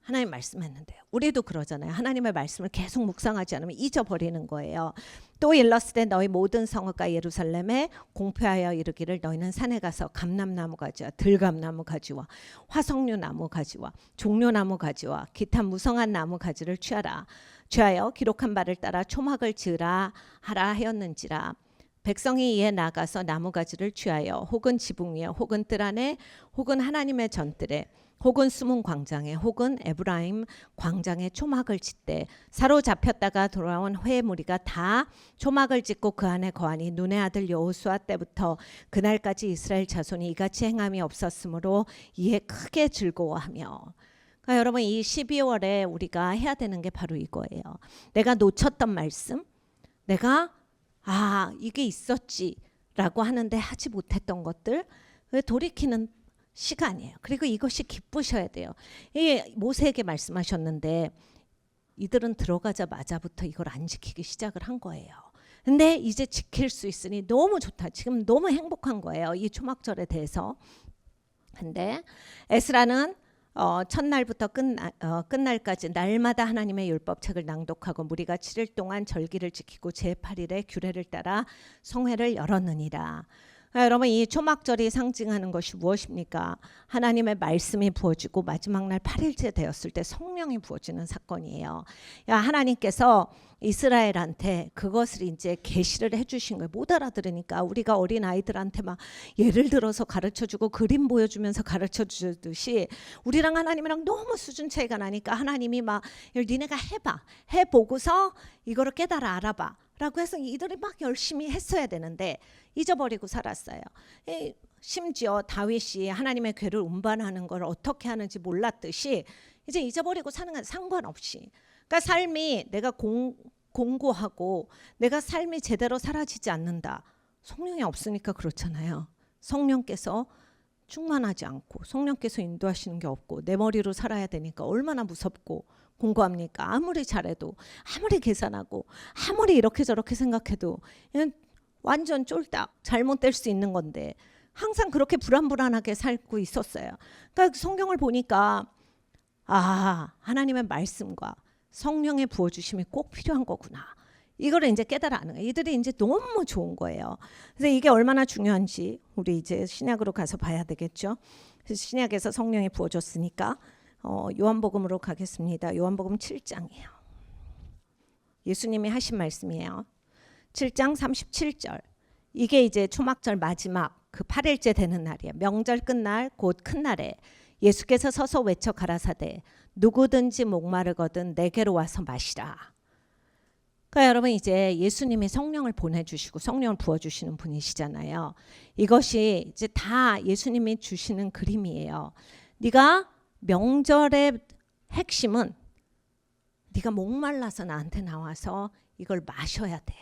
하나님 말씀했는데요. 우리도 그러잖아요. 하나님의 말씀을 계속 묵상하지 않으면 잊어버리는 거예요. 또 일렀을 때 너희 모든 성읍과 예루살렘에 공표하여 이르기를 너희는 산에 가서 감람나무 가지와 들감나무 가지와 화석류 나무 가지와 종려나무 가지와 기타 무성한 나무 가지를 취하여 기록한 바를 따라 초막을 지으라 하라 하였는지라. 백성이 이에 나가서 나무가지를 취하여 혹은 지붕 위에 혹은 뜰 안에 혹은 하나님의 전뜰에 혹은 숨은 광장에 혹은 에브라임 광장에 초막을 짓되, 사로잡혔다가 돌아온 회 무리가 다 초막을 짓고 그 안에 거하니 눈의 아들 여호수아 때부터 그날까지 이스라엘 자손이 이같이 행함이 없었으므로 이에 크게 즐거워하며. 그러니까 여러분, 이 12월에 우리가 해야 되는 게 바로 이거예요. 내가 놓쳤던 말씀, 내가 이게 있었지라고 하는데 하지 못했던 것들 돌이키는 시간이에요. 그리고 이것이 기쁘셔야 돼요. 이 모세에게 말씀하셨는데 이들은 들어가자마자부터 이걸 안 지키기 시작을 한 거예요. 근데 이제 지킬 수 있으니 너무 좋다. 지금 너무 행복한 거예요. 이 초막절에 대해서. 근데 에스라는 첫날부터 끝날까지 날마다 하나님의 율법책을 낭독하고 무리가 7일 동안 절기를 지키고 제8일에 규례를 따라 성회를 열었느니라. 여러분, 이 초막절이 상징하는 것이 무엇입니까? 하나님의 말씀이 부어지고 마지막 날 8일째 되었을 때 성령이 부어지는 사건이에요. 하나님께서 이스라엘한테 그것을 이제 계시를 해주신 거예요. 못 알아들으니까 우리가 어린 아이들한테 막 예를 들어서 가르쳐주고 그림 보여주면서 가르쳐주듯이 우리랑 하나님이랑 너무 수준 차이가 나니까 하나님이 막 니네가 해보고서 이거를 깨달아 알아봐 라고 해서 이들이 막 열심히 했어야 되는데 잊어버리고 살았어요. 심지어 다윗이 하나님의 궤를 운반하는 걸 어떻게 하는지 몰랐듯이 이제 잊어버리고 사는 건 상관없이, 그러니까 삶이 내가 공고하고 내가 삶이 제대로 사라지지 않는다. 성령이 없으니까 그렇잖아요. 성령께서 충만하지 않고 성령께서 인도하시는 게 없고 내 머리로 살아야 되니까 얼마나 무섭고 공고합니까? 아무리 잘해도, 아무리 계산하고, 아무리 이렇게 저렇게 생각해도 완전 쫄딱 잘못될 수 있는 건데 항상 그렇게 불안불안하게 살고 있었어요. 그러니까 성경을 보니까 하나님의 말씀과 성령의 부어주심이 꼭 필요한 거구나. 이거를 이제 깨달아는 거예요. 이들이 이제 너무 좋은 거예요. 그래서 이게 얼마나 중요한지 우리 이제 신약으로 가서 봐야 되겠죠. 그래서 신약에서 성령이 부어줬으니까 요한복음으로 가겠습니다. 요한복음 7장이에요. 예수님이 하신 말씀이에요. 7장 37절. 이게 이제 초막절 마지막 그 8일째 되는 날이에요. 명절 끝날 곧 큰 날에 예수께서 서서 외쳐 가라사대 누구든지 목마르거든 내게로 와서 마시라. 그러니까 여러분 이제 예수님이 성령을 보내주시고 성령을 부어주시는 분이시잖아요. 이것이 이제 다 예수님이 주시는 그림이에요. 네가 명절의 핵심은 네가 목말라서 나한테 나와서 이걸 마셔야 돼.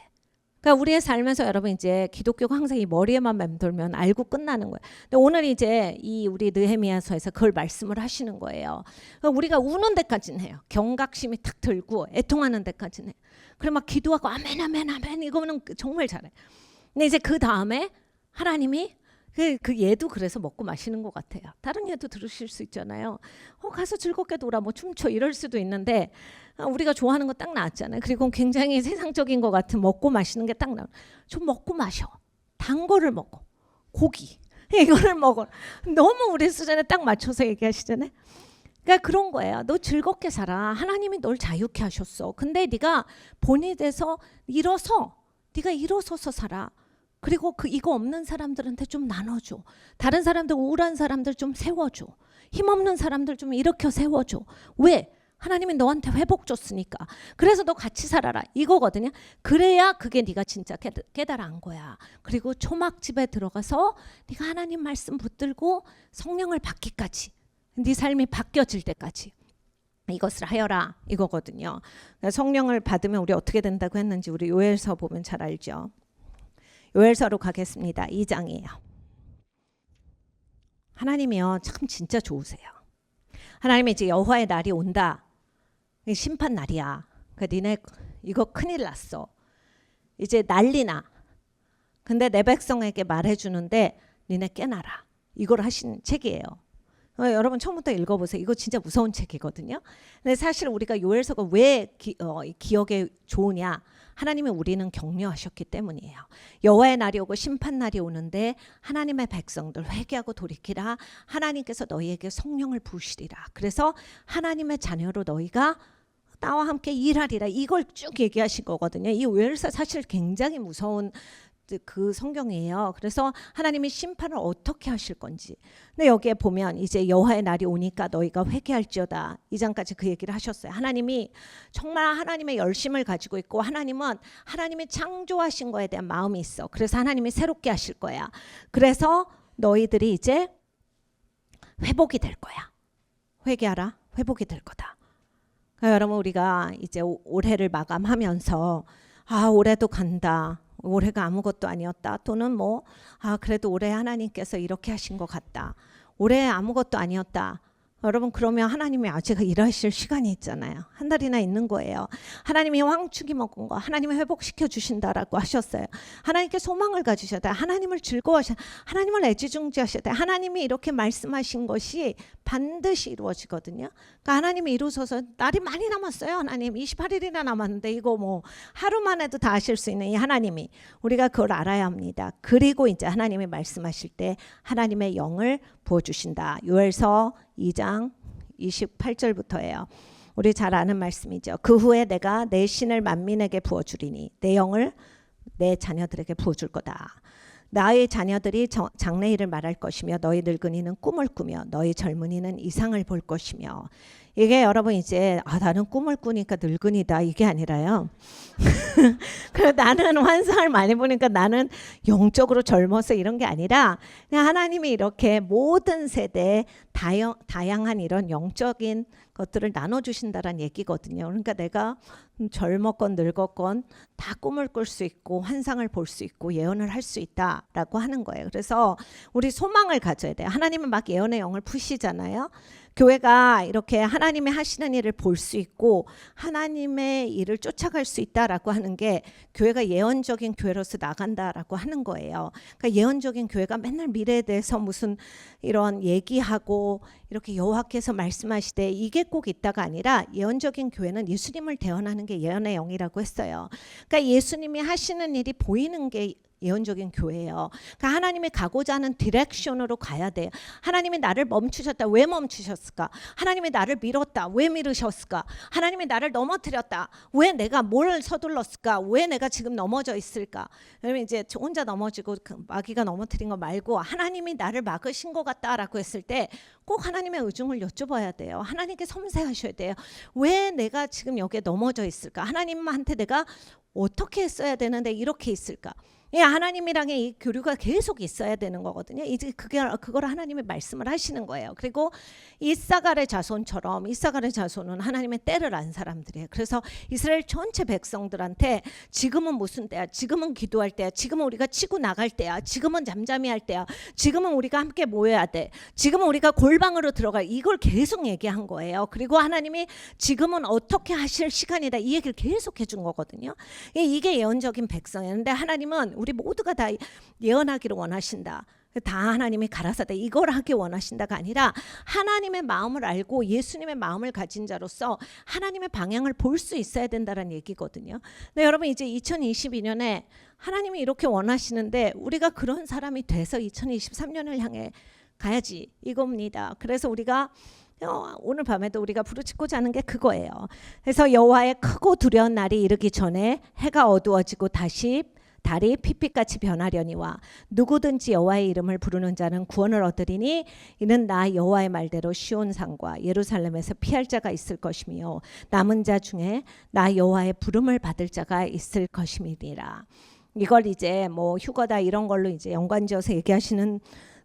그러니까 우리의 삶에서 여러분 이제 기독교가 항상 이 머리에만 맴돌면 알고 끝나는 거예요. 근데 오늘 이제 이 우리 느헤미야서에서 그걸 말씀을 하시는 거예요. 그러니까 우리가 우는 데까지는 해요. 경각심이 탁 들고 애통하는 데까지는 해요. 그래 막 기도하고 아멘 아멘 아멘 이거는 정말 잘해. 근데 이제 그 다음에 하나님이 그 얘도 그래서 먹고 마시는 것 같아요. 다른 얘도 들으실 수 있잖아요. 가서 즐겁게 놀아 뭐 춤춰 이럴 수도 있는데 우리가 좋아하는 거 딱 나왔잖아요. 그리고 굉장히 세상적인 것 같은 먹고 마시는 게 딱 나와. 좀 먹고 마셔. 단 거를 먹어. 고기 이거를 먹어. 너무 우리 수준에 딱 맞춰서 얘기하시잖아요. 그러니까 그런 거예요. 너 즐겁게 살아. 하나님이 널 자유케 하셨어. 근데 네가 본이 돼서 네가 일어서서 살아. 그리고 이거 없는 사람들한테 좀 나눠줘. 다른 사람들 우울한 사람들 좀 세워줘. 힘없는 사람들 좀 일으켜 세워줘. 왜? 하나님이 너한테 회복 줬으니까. 그래서 너 같이 살아라 이거거든요. 그래야 그게 네가 진짜 깨달은 거야. 그리고 초막집에 들어가서 네가 하나님 말씀 붙들고 성령을 받기까지 네 삶이 바뀌어질 때까지 이것을 하여라 이거거든요. 성령을 받으면 우리 어떻게 된다고 했는지 우리 요엘서 보면 잘 알죠. 요엘서로 가겠습니다. 2장이에요. 하나님이요 참 진짜 좋으세요. 하나님이 이제 여호와의 날이 온다. 심판 날이야. 그러니까 니네 이거 큰일 났어. 이제 난리나. 근데 내 백성에게 말해주는데 니네 깨나라. 이걸 하신 책이에요. 여러분 처음부터 읽어보세요. 이거 진짜 무서운 책이거든요. 근데 사실 우리가 요엘서가 왜 기억에 좋으냐. 하나님이 우리는 격려하셨기 때문이에요. 여호와의 날이 오고 심판 날이 오는데 하나님의 백성들 회개하고 돌이키라. 하나님께서 너희에게 성령을 부으시리라. 그래서 하나님의 자녀로 너희가 나와 함께 일하리라. 이걸 쭉 얘기하신 거거든요. 이 요엘서 사실 굉장히 무서운 그 성경이에요. 그래서 하나님이 심판을 어떻게 하실 건지. 근데 여기에 보면 이제 여호와의 날이 오니까 너희가 회개할지어다. 2장까지 그 얘기를 하셨어요. 하나님이 정말 하나님의 열심을 가지고 있고 하나님은 하나님이 창조하신 거에 대한 마음이 있어. 그래서 하나님이 새롭게 하실 거야. 그래서 너희들이 이제 회복이 될 거야. 회개하라. 회복이 될 거다. 그러니까 여러분 우리가 이제 올해를 마감하면서 올해도 간다. 올해가 아무것도 아니었다. 또는 그래도 올해 하나님께서 이렇게 하신 것 같다. 올해 아무것도 아니었다. 여러분 그러면 하나님이 아직 일하실 시간이 있잖아요. 한 달이나 있는 거예요. 하나님이 황축이 먹은 거 하나님이 회복시켜 주신다라고 하셨어요. 하나님께 소망을 가지셔야 돼. 하나님을 즐거워하셔야 돼. 하나님을 애지중지하셔야 돼. 하나님이 이렇게 말씀하신 것이 반드시 이루어지거든요. 그러니까 하나님이 이루셔서 날이 많이 남았어요. 하나님 28일이나 남았는데 이거 하루만 해도 다 하실 수 있는 이 하나님이 우리가 그걸 알아야 합니다. 그리고 이제 하나님이 말씀하실 때 하나님의 영을 부어주신다. 요엘서 2장 28절부터예요. 우리 잘 아는 말씀이죠. 그 후에 내가 내 신을 만민에게 부어주리니 내 영을 내 자녀들에게 부어줄 거다. 나의 자녀들이 장래일을 말할 것이며 너희 늙은이는 꿈을 꾸며 너희 젊은이는 이상을 볼 것이며. 이게 여러분 이제 나는 꿈을 꾸니까 늙은이다 이게 아니라요. 나는 환상을 많이 보니까 나는 영적으로 젊어서 이런 게 아니라 그냥 하나님이 이렇게 모든 세대에 다양한 이런 영적인 것들을 나눠주신다는 얘기거든요. 그러니까 내가 젊었건 늙었건 다 꿈을 꿀 수 있고 환상을 볼 수 있고 예언을 할 수 있다라고 하는 거예요. 그래서 우리 소망을 가져야 돼요. 하나님은 막 예언의 영을 푸시잖아요. 교회가 이렇게 하나님이 하시는 일을 볼 수 있고 하나님의 일을 쫓아갈 수 있다라고 하는 게 교회가 예언적인 교회로서 나간다라고 하는 거예요. 그러니까 예언적인 교회가 맨날 미래에 대해서 무슨 이런 얘기하고 이렇게 여호와께서 말씀하시되 이게 꼭 있다가 아니라 예언적인 교회는 예수님을 대언하는 게 예언의 영이라고 했어요. 그러니까 예수님이 하시는 일이 보이는 게 예언적인 교회예요. 그러니까 하나님이 가고자 하는 디렉션으로 가야 돼요. 하나님이 나를 멈추셨다. 왜 멈추셨을까? 하나님이 나를 밀었다. 왜 밀으셨을까? 하나님이 나를 넘어뜨렸다. 왜 내가 뭘 서둘렀을까? 왜 내가 지금 넘어져 있을까? 그러면 이제 혼자 넘어지고 마귀가 넘어뜨린 거 말고 하나님이 나를 막으신 것 같다라고 했을 때 꼭 하나님의 의중을 여쭤봐야 돼요. 하나님께 섬세하셔야 돼요. 왜 내가 지금 여기에 넘어져 있을까? 하나님한테 내가 어떻게 했어야 되는데 이렇게 있을까? 예, 하나님이랑의 이 교류가 계속 있어야 되는 거거든요. 이제 그걸 하나님의 말씀을 하시는 거예요. 그리고 이사갈의 자손처럼 이사갈의 자손은 하나님의 때를 안 사람들이에요. 그래서 이스라엘 전체 백성들한테 지금은 무슨 때야? 지금은 기도할 때야. 지금은 우리가 치고 나갈 때야. 지금은 잠잠히 할 때야. 지금은 우리가 함께 모여야 돼. 지금은 우리가 골방으로 들어가. 이걸 계속 얘기한 거예요. 그리고 하나님이 지금은 어떻게 하실 시간이다. 이 얘기를 계속 해준 거거든요. 이게 예언적인 백성이었는데 하나님은 우리 모두가 다 예언하기를 원하신다. 다 하나님이 가라사대 이걸 하기 원하신다가 아니라 하나님의 마음을 알고 예수님의 마음을 가진 자로서 하나님의 방향을 볼 수 있어야 된다는 얘기거든요. 네, 여러분 이제 2022년에 하나님이 이렇게 원하시는데 우리가 그런 사람이 돼서 2023년을 향해 가야지 이겁니다. 그래서 우리가 오늘 밤에도 우리가 부르짖고자 하는 게 그거예요. 그래서 여호와의 크고 두려운 날이 이르기 전에 해가 어두워지고 다시 달이 핏빛같이 변하려니와 누구든지 여호와의 이름을 부르는 자는 구원을 얻으리니 이는 나 여호와의 말대로 시온산과 예루살렘에서 피할 자가 있을 것이며 남은 자 중에 나 여호와의 부름을 받을 자가 있을 것임이니라. 이걸 이제 뭐 휴거다 이런 걸로 이제 연관지어서 얘기하시는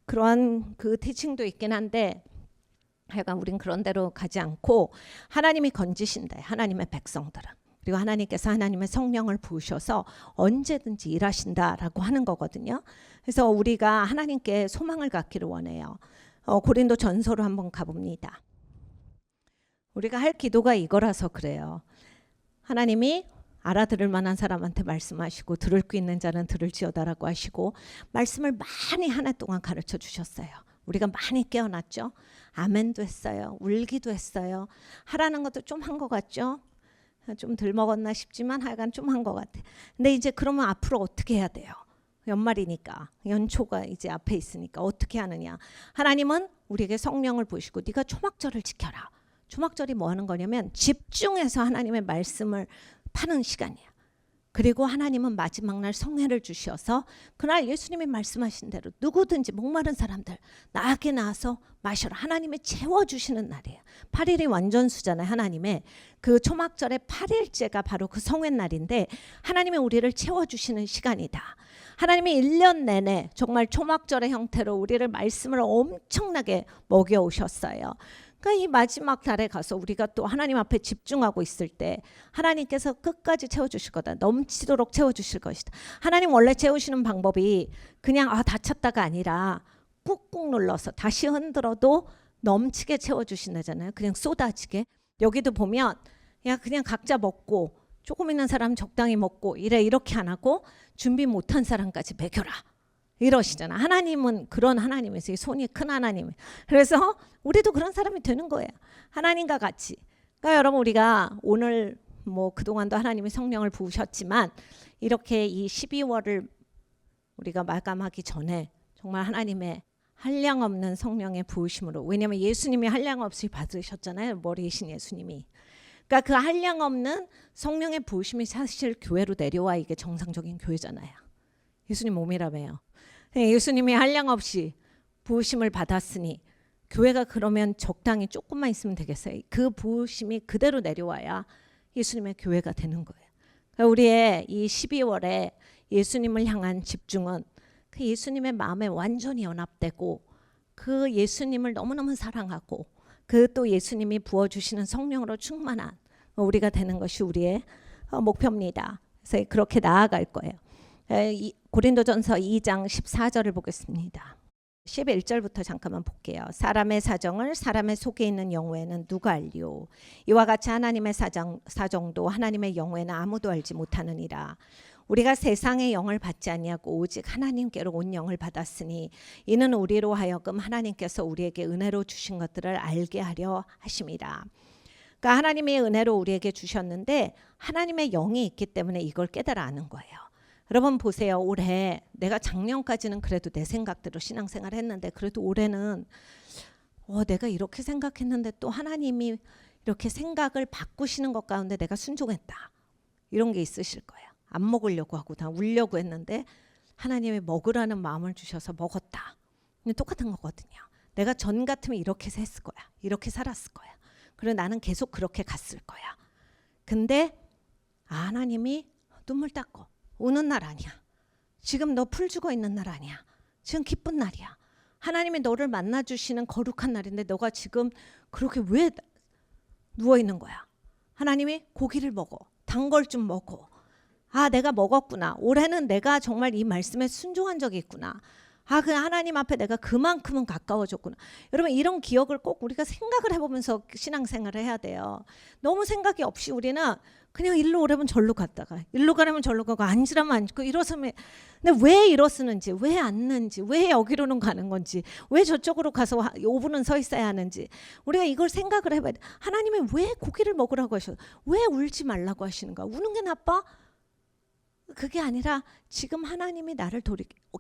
그러한 그 티칭도 있긴 한데 하여간 우린 그런 대로 가지 않고 하나님이 건지신다. 하나님의 백성들은. 그리고 하나님께서 하나님의 성령을 부으셔서 언제든지 일하신다라고 하는 거거든요. 그래서 우리가 하나님께 소망을 갖기를 원해요. 고린도 전서로 한번 가봅니다. 우리가 할 기도가 이거라서 그래요. 하나님이 알아들을 만한 사람한테 말씀하시고 들을 귀 있는 자는 들을지어다라고 하시고 말씀을 많이 한 해 동안 가르쳐 주셨어요. 우리가 많이 깨어났죠. 아멘도 했어요. 울기도 했어요. 하라는 것도 좀 한 것 같죠. 좀 덜 먹었나 싶지만 하여간 좀 한 것 같아. 근데 이제 그러면 앞으로 어떻게 해야 돼요? 연말이니까 연초가 이제 앞에 있으니까 어떻게 하느냐. 하나님은 우리에게 성령을 부으시고 네가 초막절을 지켜라. 초막절이 뭐 하는 거냐면 집중해서 하나님의 말씀을 파는 시간이야. 그리고 하나님은 마지막 날 성회를 주셔서 그날 예수님이 말씀하신 대로 누구든지 목마른 사람들 나에게 나와서 마셔라. 하나님이 채워주시는 날이에요. 8일이 완전수잖아요. 하나님의 그 초막절의 8일째가 바로 그 성회 날인데 하나님이 우리를 채워주시는 시간이다. 하나님이 1년 내내 정말 초막절의 형태로 우리를 말씀을 엄청나게 먹여오셨어요. 그러니까 이 마지막 달에 가서 우리가 또 하나님 앞에 집중하고 있을 때 하나님께서 끝까지 채워주실 거다. 넘치도록 채워주실 것이다. 하나님 원래 채우시는 방법이 그냥 다 찼다가 아니라 꾹꾹 눌러서 다시 흔들어도 넘치게 채워주신다잖아요. 그냥 쏟아지게. 여기도 보면 야 그냥 각자 먹고 조금 있는 사람 적당히 먹고 이렇게 안 하고 준비 못한 사람까지 먹여라. 이러시잖아. 하나님은 그런 하나님이세요. 손이 큰 하나님. 그래서 우리도 그런 사람이 되는 거예요. 하나님과 같이. 그러니까 여러분 우리가 오늘 뭐 그동안도 하나님이 성령을 부으셨지만 이렇게 이 12월을 우리가 마감하기 전에 정말 하나님의 한량없는 성령의 부으심으로 왜냐하면 예수님이 한량없이 받으셨잖아요. 머리이신 예수님이. 그러니까 그 한량없는 성령의 부으심이 사실 교회로 내려와 이게 정상적인 교회잖아요. 예수님 몸이라며요. 예수님이 한량없이 부으심을 받았으니 교회가 그러면 적당히 조금만 있으면 되겠어요. 그 부으심이 그대로 내려와야 예수님의 교회가 되는 거예요. 그러니까 우리의 이 12월에 예수님을 향한 집중은 그 예수님의 마음에 완전히 연합되고 그 예수님을 너무너무 사랑하고 그 또 예수님이 부어주시는 성령으로 충만한 우리가 되는 것이 우리의 목표입니다. 그래서 그렇게 나아갈 거예요. 고린도전서 2장 14절을 보겠습니다. 11절부터 잠깐만 볼게요. 사람의 사정을 사람의 속에 있는 영혼에는 누가 알리오? 이와 같이 하나님의 사정도 하나님의 영혼에는 아무도 알지 못하느니라. 우리가 세상의 영을 받지 아니하고 오직 하나님께로 온 영을 받았으니 이는 우리로 하여금 하나님께서 우리에게 은혜로 주신 것들을 알게 하려 하심이라. 그러니까 하나님의 은혜로 우리에게 주셨는데 하나님의 영이 있기 때문에 이걸 깨달아 아는 거예요. 여러분 보세요. 올해 내가 작년까지는 그래도 내 생각대로 신앙생활 했는데 그래도 올해는 내가 이렇게 생각했는데 또 하나님이 이렇게 생각을 바꾸시는 것 가운데 내가 순종했다. 이런 게 있으실 거예요. 안 먹으려고 하고 다 울려고 했는데 하나님이 먹으라는 마음을 주셔서 먹었다. 똑같은 거거든요. 내가 전 같으면 이렇게 했을 거야. 이렇게 살았을 거야. 그리고 나는 계속 그렇게 갔을 거야. 근데 하나님이 눈물 닦고 우는 날 아니야. 지금 너 풀 죽어 있는 날 아니야. 지금 기쁜 날이야. 하나님이 너를 만나주시는 거룩한 날인데 너가 지금 그렇게 왜 누워 있는 거야? 하나님이 고기를 먹어. 단 걸 좀 먹어. 내가 먹었구나. 올해는 내가 정말 이 말씀에 순종한 적이 있구나. 그 하나님 앞에 내가 그만큼은 가까워졌구나. 여러분 이런 기억을 꼭 우리가 생각을 해보면서 신앙생활을 해야 돼요. 너무 생각이 없이 우리는 그냥 일로 오려면 절로 갔다가 일로 가려면 절로 가고 앉으라면 앉고 일어서면 근데 왜 일어서는지 왜 앉는지 왜 여기로는 가는 건지 왜 저쪽으로 가서 5분은 서 있어야 하는지 우리가 이걸 생각을 해봐야 돼. 하나님이 왜 고기를 먹으라고 하셔? 왜 울지 말라고 하시는가? 우는 게 나빠? 그게 아니라 지금 하나님이 나를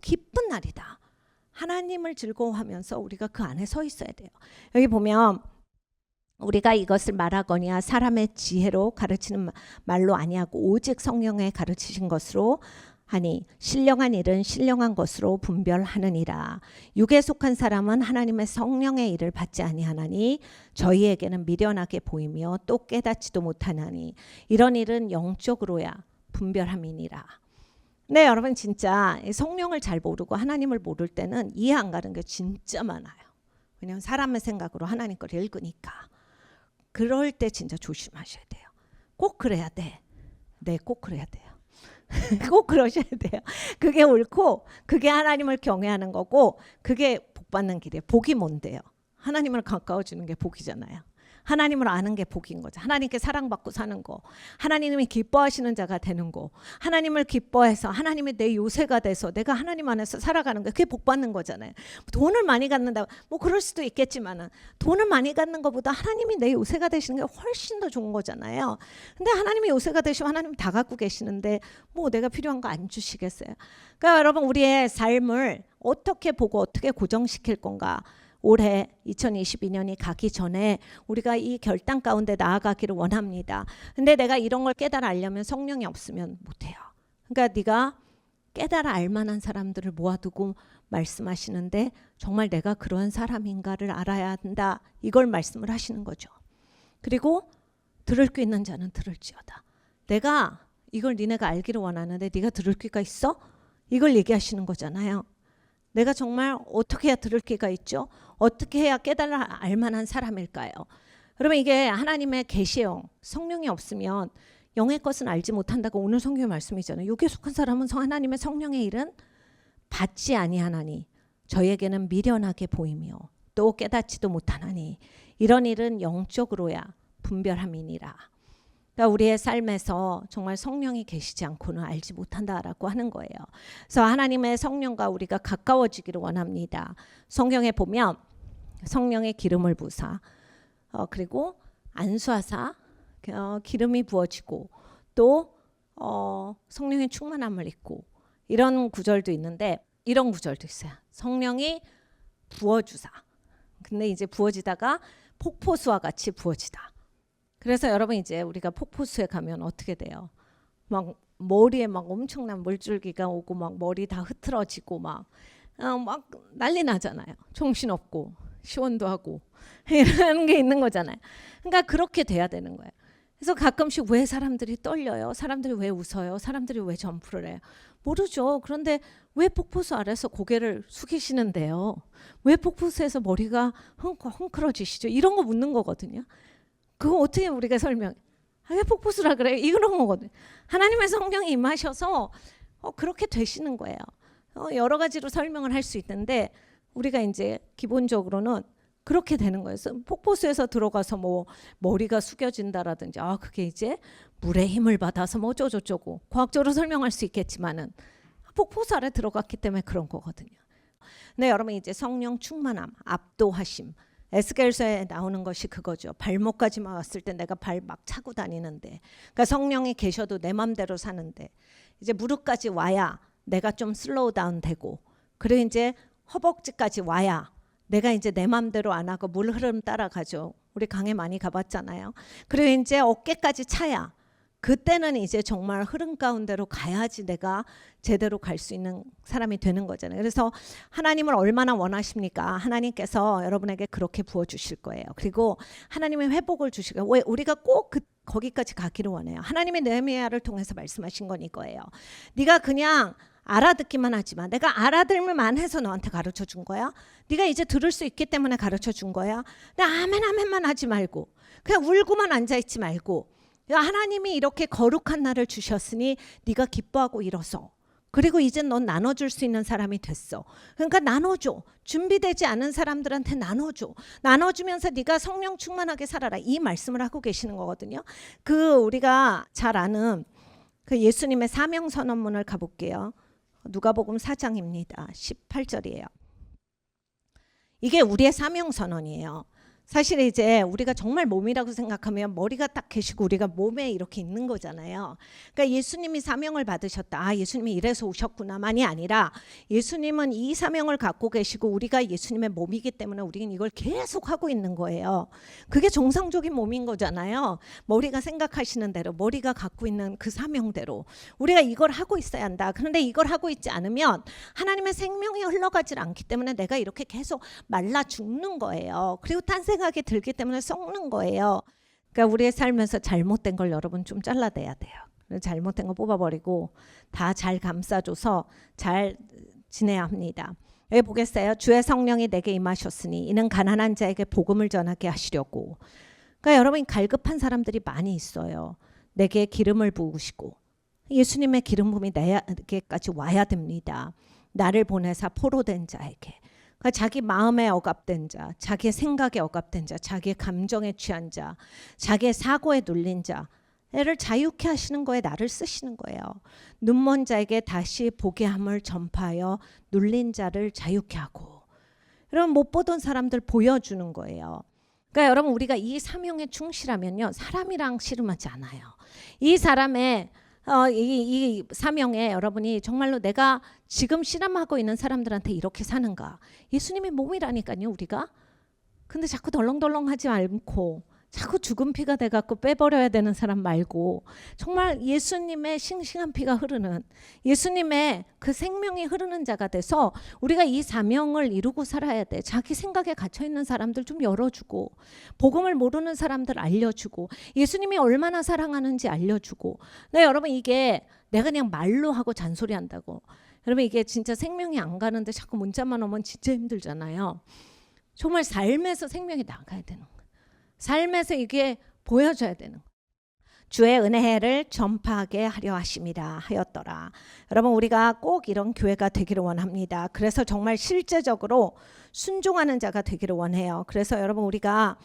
기쁜 날이다. 하나님을 즐거워하면서 우리가 그 안에 서 있어야 돼요. 여기 보면 우리가 이것을 말하거니와 사람의 지혜로 가르치는 말로 아니하고 오직 성령의 가르치신 것으로 하니 신령한 일은 신령한 것으로 분별하느니라. 육에 속한 사람은 하나님의 성령의 일을 받지 아니하나니 저희에게는 미련하게 보이며 또 깨닫지도 못하나니 이런 일은 영적으로야 분별함이니라. 네, 여러분 진짜 성령을 잘 모르고 하나님을 모를 때는 이해 안 가는 게 진짜 많아요. 왜냐하면 사람의 생각으로 하나님 걸 읽으니까. 그럴 때 진짜 조심하셔야 돼요. 꼭 그래야 돼. 네, 꼭 그래야 돼요. 꼭 그러셔야 돼요. 그게 옳고 그게 하나님을 경외하는 거고 그게 복 받는 길이에요. 복이 뭔데요? 하나님을 가까워지는 게 복이잖아요. 하나님을 아는 게 복인 거죠. 하나님께 사랑받고 사는 거. 하나님이 기뻐하시는 자가 되는 거. 하나님을 기뻐해서 하나님이 내 요새가 돼서 내가 하나님 안에서 살아가는 거. 그게 복 받는 거잖아요. 돈을 많이 갖는다. 뭐 그럴 수도 있겠지만은 돈을 많이 갖는 것보다 하나님이 내 요새가 되시는 게 훨씬 더 좋은 거잖아요. 근데 하나님이 요새가 되시면 하나님 다 갖고 계시는데 뭐 내가 필요한 거 안 주시겠어요. 그러니까 여러분 우리의 삶을 어떻게 보고 어떻게 고정시킬 건가. 올해 2022년이 가기 전에 우리가 이 결단 가운데 나아가기를 원합니다. 근데 내가 이런 걸 깨달아 알려면 성령이 없으면 못해요. 그러니까 네가 깨달아 알만한 사람들을 모아두고 말씀하시는데 정말 내가 그런 사람인가를 알아야 한다. 이걸 말씀을 하시는 거죠. 그리고 들을 귀 있는 자는 들을지어다. 내가 이걸 니네가 알기를 원하는데 네가 들을 귀가 있어? 이걸 얘기하시는 거잖아요. 내가 정말 어떻게 해야 들을 귀가 있죠? 어떻게 해야 깨달아 알만한 사람일까요? 여러분 이게 하나님의 계시형 성령이 없으면 영의 것은 알지 못한다고 오늘 성경의 말씀이잖아요. 육에 속한 사람은 하나님의 성령의 일은 받지 아니하나니 저에게는 미련하게 보이며 또 깨닫지도 못하나니 이런 일은 영적으로야 분별함이니라. 그러니까 우리의 삶에서 정말 성령이 계시지 않고는 알지 못한다라고 하는 거예요. 그래서 하나님의 성령과 우리가 가까워지기를 원합니다. 성경에 보면 성령의 기름을 부사 그리고 안수하사 기름이 부어지고 또 성령의 충만함을 입고 이런 구절도 있는데 이런 구절도 있어요. 성령이 부어주사 근데 이제 부어지다가 폭포수와 같이 부어지다. 그래서 여러분 이제 우리가 폭포수에 가면 어떻게 돼요? 막 머리에 막 엄청난 물줄기가 오고 막 머리 다 흐트러지고 막 난리 나잖아요. 정신없고 시원도 하고 이런 게 있는 거잖아요. 그러니까 그렇게 돼야 되는 거예요. 그래서 가끔씩 왜 사람들이 떨려요? 사람들이 왜 웃어요? 사람들이 왜 점프를 해요? 모르죠. 그런데 왜 폭포수 아래서 고개를 숙이시는데요? 왜 폭포수에서 머리가 헝클어지시죠? 이런 거 묻는 거거든요. 그거 어떻게 우리가 왜 폭포수라 그래요? 이런 거거든요. 하나님의 성령이 임하셔서 그렇게 되시는 거예요. 여러 가지로 설명을 할 수 있는데 우리가 이제 기본적으로는 그렇게 되는 거예요. 폭포수에서 들어가서 뭐 머리가 숙여진다라든지 그게 이제 물의 힘을 받아서 뭐 어쩌고저쩌고 과학적으로 설명할 수 있겠지만은 폭포수 아래 들어갔기 때문에 그런 거거든요. 근데 여러분 이제 성령 충만함, 압도하심 에스겔서에 나오는 것이 그거죠. 발목까지만 왔을 때 내가 발 막 차고 다니는데, 그러니까 성령이 계셔도 내 맘대로 사는데, 이제 무릎까지 와야 내가 좀 슬로우 다운 되고, 그리고 이제 허벅지까지 와야 내가 이제 내 맘대로 안 하고 물 흐름 따라가죠. 우리 강에 많이 가봤잖아요. 그리고 이제 어깨까지 차야 그때는 이제 정말 흐름 가운데로 가야지 내가 제대로 갈 수 있는 사람이 되는 거잖아요. 그래서 하나님을 얼마나 원하십니까? 하나님께서 여러분에게 그렇게 부어주실 거예요. 그리고 하나님의 회복을 주시고, 왜 우리가 꼭 거기까지 가기를 원해요? 하나님의 느헤미야를 통해서 말씀하신 건 이거예요. 네가 그냥 알아듣기만 하지만, 내가 알아들을만 해서 너한테 가르쳐 준 거야? 네가 이제 들을 수 있기 때문에 가르쳐 준 거야? 아멘 아멘만 하지 말고 그냥 울고만 앉아있지 말고, 하나님이 이렇게 거룩한 날을 주셨으니 네가 기뻐하고 일어서, 그리고 이제 넌 나눠줄 수 있는 사람이 됐어. 그러니까 나눠줘. 준비되지 않은 사람들한테 나눠줘. 나눠주면서 네가 성령 충만하게 살아라. 이 말씀을 하고 계시는 거거든요. 우리가 잘 아는 그 예수님의 사명 선언문을 가볼게요. 누가복음 4장입니다. 18절이에요. 이게 우리의 사명 선언이에요. 사실 이제 우리가 정말 몸이라고 생각하면 머리가 딱 계시고 우리가 몸에 이렇게 있는 거잖아요. 그러니까 예수님이 사명을 받으셨다. 예수님이 이래서 오셨구나만이 아니라, 예수님은 이 사명을 갖고 계시고 우리가 예수님의 몸이기 때문에 우리는 이걸 계속 하고 있는 거예요. 그게 정상적인 몸인 거잖아요. 머리가 생각하시는 대로, 머리가 갖고 있는 그 사명대로 우리가 이걸 하고 있어야 한다. 그런데 이걸 하고 있지 않으면 하나님의 생명이 흘러가질 않기 때문에 내가 이렇게 계속 말라 죽는 거예요. 그리고 탄생하게 들기 때문에 썩는 거예요. 그러니까 우리의 삶에서 잘못된 걸 여러분 좀 잘라내야 돼요. 잘못된 거 뽑아버리고 다 잘 감싸줘서 잘 지내야 합니다. 여기 보겠어요. 주의 성령이 내게 임하셨으니 이는 가난한 자에게 복음을 전하게 하시려고. 그러니까 여러분, 갈급한 사람들이 많이 있어요. 내게 기름을 부으시고, 예수님의 기름 부음이 내게까지 와야 됩니다. 나를 보내사 포로된 자에게, 그러니까 자기 마음에 억압된 자, 자기의 생각에 억압된 자, 자기의 감정에 취한 자, 자기의 사고에 눌린 자를 자유케 하시는 거에 나를 쓰시는 거예요. 눈먼 자에게 다시 보게 함을 전파하여 눌린 자를 자유케 하고. 여러분, 못 보던 사람들 보여주는 거예요. 그러니까 여러분, 우리가 이 사명에 충실하면요, 사람이랑 씨름하지 않아요. 이 사람의 이 사명에 여러분이 정말로 내가 지금 실험하고 있는 사람들한테 이렇게 사는가? 예수님의 몸이라니까요, 우리가. 근데 자꾸 덜렁덜렁하지 않고 자꾸 죽은 피가 돼갖고 빼버려야 되는 사람 말고, 정말 예수님의 싱싱한 피가 흐르는, 예수님의 그 생명이 흐르는 자가 돼서 우리가 이 사명을 이루고 살아야 돼. 자기 생각에 갇혀있는 사람들 좀 열어주고, 복음을 모르는 사람들 알려주고, 예수님이 얼마나 사랑하는지 알려주고. 네, 여러분, 이게 내가 그냥 말로 하고 잔소리 한다고, 여러분, 이게 진짜 생명이 안 가는데 자꾸 문자만 오면 진짜 힘들잖아요. 정말 삶에서 생명이 나가야 되는 거예요. 삶에서 이게 보여줘야 되는 거예요. 주의 은혜를 전파하게 하려 하였더라. 여러분, 우리가 꼭 이런 교회가 되기를 원합니다. 그래서 정말 실제적으로 순종하는 자가 되기를 원해요. 그래서 여러분, 우리가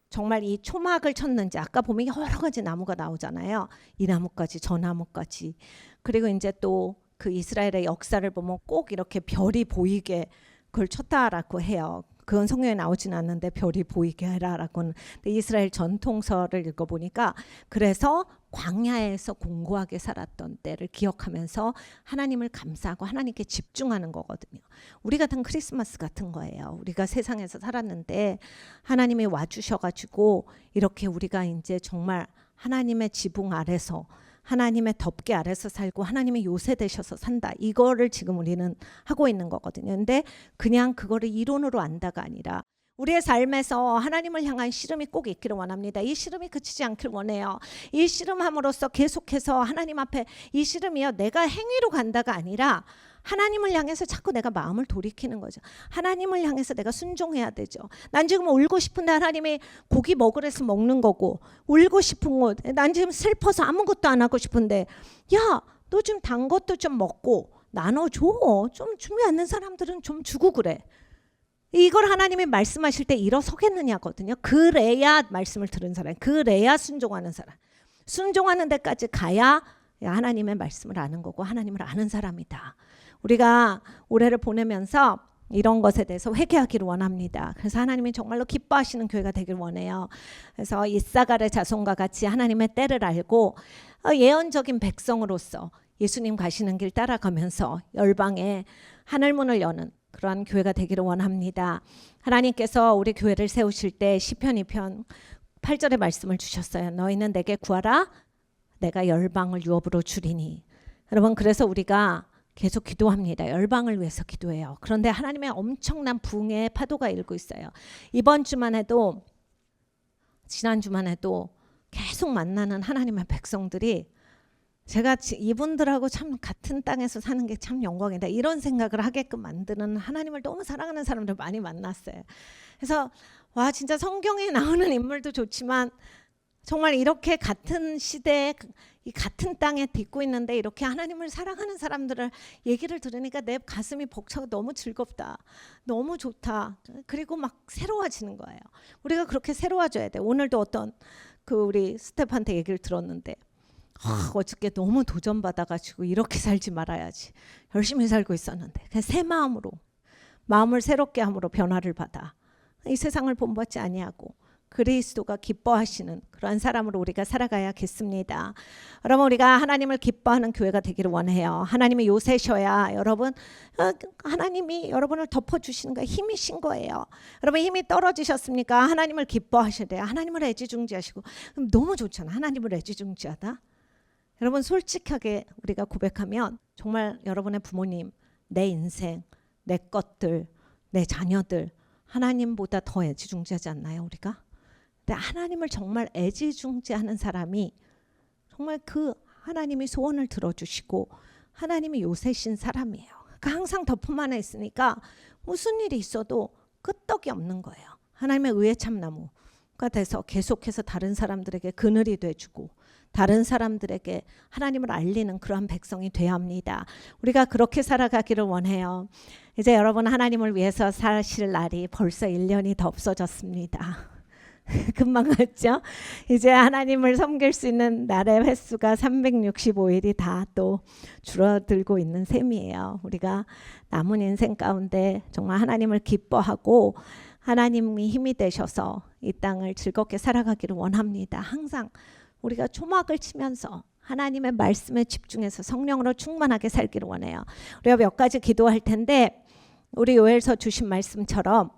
정말 이 초막을 쳤는지, 아까 보면 여러 가지 나무가 나오잖아요. 이 나무까지 저 나무까지. 그리고 이제 또 그 이스라엘의 역사를 보면 꼭 이렇게 별이 보이게 그걸 쳤다라고 해요. 그건 성경에 나오진 않는데 별이 보이게 해라라고는. 이스라엘 전통서를 읽어보니까, 그래서 광야에서 공고하게 살았던 때를 기억하면서 하나님을 감사하고 하나님께 집중하는 거거든요. 우리 같은 크리스마스 같은 거예요. 우리가 세상에서 살았는데 하나님이 와주셔가지고 이렇게 우리가 이제 정말 하나님의 지붕 아래서, 하나님의 덮개 아래서 살고 하나님의 요새 되셔서 산다. 이거를 지금 우리는 하고 있는 거거든요. 근데 그냥 그거를 이론으로 안다가 아니라 우리의 삶에서 하나님을 향한 씨름이 꼭 있기를 원합니다. 이 씨름이 그치지 않길 원해요. 이 씨름함으로써 계속해서 하나님 앞에, 이 씨름이요, 내가 행위로 간다가 아니라 하나님을 향해서 자꾸 내가 마음을 돌이키는 거죠. 하나님을 향해서 내가 순종해야 되죠. 난 지금 울고 싶은데 하나님이 고기 먹으래서 먹는 거고, 울고 싶은 것, 난 지금 슬퍼서 아무것도 안 하고 싶은데, 야, 너 좀 단 것도 좀 먹고 나눠줘. 좀 준비 않는 사람들은 좀 주고 그래. 이걸 하나님이 말씀하실 때 일어서겠느냐거든요. 그래야 말씀을 들은 사람, 그래야 순종하는 사람. 순종하는 데까지 가야 하나님의 말씀을 아는 거고 하나님을 아는 사람이다. 우리가 올해를 보내면서 이런 것에 대해서 회개하기를 원합니다. 그래서 하나님이 정말로 기뻐하시는 교회가 되길 원해요. 그래서 이사갈의 자손과 같이 하나님의 때를 알고 예언적인 백성으로서 예수님 가시는 길 따라가면서 열방에 하늘문을 여는 그러한 교회가 되기를 원합니다. 하나님께서 우리 교회를 세우실 때 시편 2편 8절의 말씀을 주셨어요. 너희는 내게 구하라 내가 열방을 유업으로 주리니. 여러분, 그래서 우리가 계속 기도합니다. 열방을 위해서 기도해요. 그런데 하나님의 엄청난 부흥의 파도가 일고 있어요. 이번 주만 해도 지난 주만 해도 계속 만나는 하나님의 백성들이 제가 이분들하고 참 같은 땅에서 사는 게 참 영광이다 이런 생각을 하게끔 만드는 하나님을 너무 사랑하는 사람들 많이 만났어요. 그래서 와, 진짜 성경에 나오는 인물도 좋지만 정말 이렇게 같은 시대에 이 같은 땅에 딛고 있는데 이렇게 하나님을 사랑하는 사람들을 얘기를 들으니까 내 가슴이 벅차고 너무 즐겁다. 너무 좋다. 그리고 막 새로워지는 거예요. 우리가 그렇게 새로워져야 돼. 오늘도 어떤 우리 스텝한테 얘기를 들었는데 어저께 너무 도전받아가지고 이렇게 살지 말아야지. 열심히 살고 있었는데 그냥 새 마음으로 마음을 새롭게 함으로 변화를 받아. 이 세상을 본받지 아니하고 그리스도가 기뻐하시는 그러한 사람으로 우리가 살아가야겠습니다. 여러분, 우리가 하나님을 기뻐하는 교회가 되기를 원해요. 하나님이 요새셔야 여러분 하나님이 여러분을 덮어주시는 거예요. 힘이신 거예요. 여러분, 힘이 떨어지셨습니까? 하나님을 기뻐하셔야 돼요. 하나님을 애지중지하시고. 너무 좋잖아. 하나님을 애지중지하다. 여러분, 솔직하게 우리가 고백하면 정말 여러분의 부모님, 내 인생, 내 것들, 내 자녀들 하나님보다 더 애지중지하지 않나요, 우리가? 근데 하나님을 정말 애지중지하는 사람이 정말 그 하나님이 소원을 들어주시고 하나님이 요새신 사람이에요. 그러니까 항상 덮음 안에 있으니까 무슨 일이 있어도 끄떡이 없는 거예요. 하나님의 의의 참나무가 돼서 계속해서 다른 사람들에게 그늘이 돼주고 다른 사람들에게 하나님을 알리는 그러한 백성이 되어야 합니다. 우리가 그렇게 살아가기를 원해요. 이제 여러분, 하나님을 위해서 사실 날이 벌써 1년이 더 없어졌습니다. 금방 갔죠? 이제 하나님을 섬길 수 있는 날의 횟수가 365일이 다 또 줄어들고 있는 셈이에요. 우리가 남은 인생 가운데 정말 하나님을 기뻐하고 하나님이 힘이 되셔서 이 땅을 즐겁게 살아가기를 원합니다. 항상 우리가 초막을 치면서 하나님의 말씀에 집중해서 성령으로 충만하게 살기를 원해요. 우리가 몇 가지 기도할 텐데 우리 요엘서 주신 말씀처럼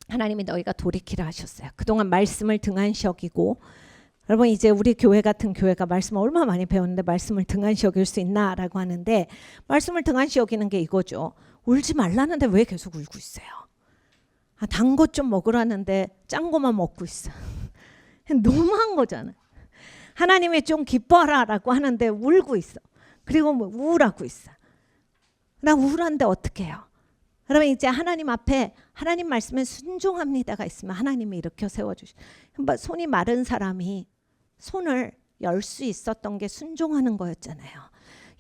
하나님이 너희가 돌이키라 하셨어요. 그동안 말씀을 등한시 여기고 여러분, 이제 우리 교회 같은 교회가 말씀을 얼마나 많이 배웠는데 말씀을 등한시 여길 수 있나라고 하는데 말씀을 등한시 여기는 게 이거죠. 울지 말라는데 왜 계속 울고 있어요? 단 것 좀 먹으라는데 짠 것만 먹고 있어. 너무한 거잖아. 하나님이 좀 기뻐하라라고 하는데 울고 있어. 그리고 뭐 우울하고 있어. 나 우울한데 어떻게 해요? 그러면 이제 하나님 앞에 하나님 말씀에 순종합니다가 있으면 하나님이 일으켜 세워주시. 손이 마른 사람이 손을 열 수 있었던 게 순종하는 거였잖아요.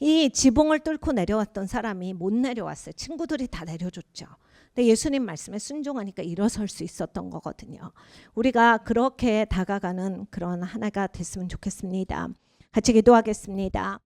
이 지붕을 뚫고 내려왔던 사람이 못 내려왔어요. 친구들이 다 내려줬죠. 근데 예수님 말씀에 순종하니까 일어설 수 있었던 거거든요. 우리가 그렇게 다가가는 그런 하나가 됐으면 좋겠습니다. 같이 기도하겠습니다.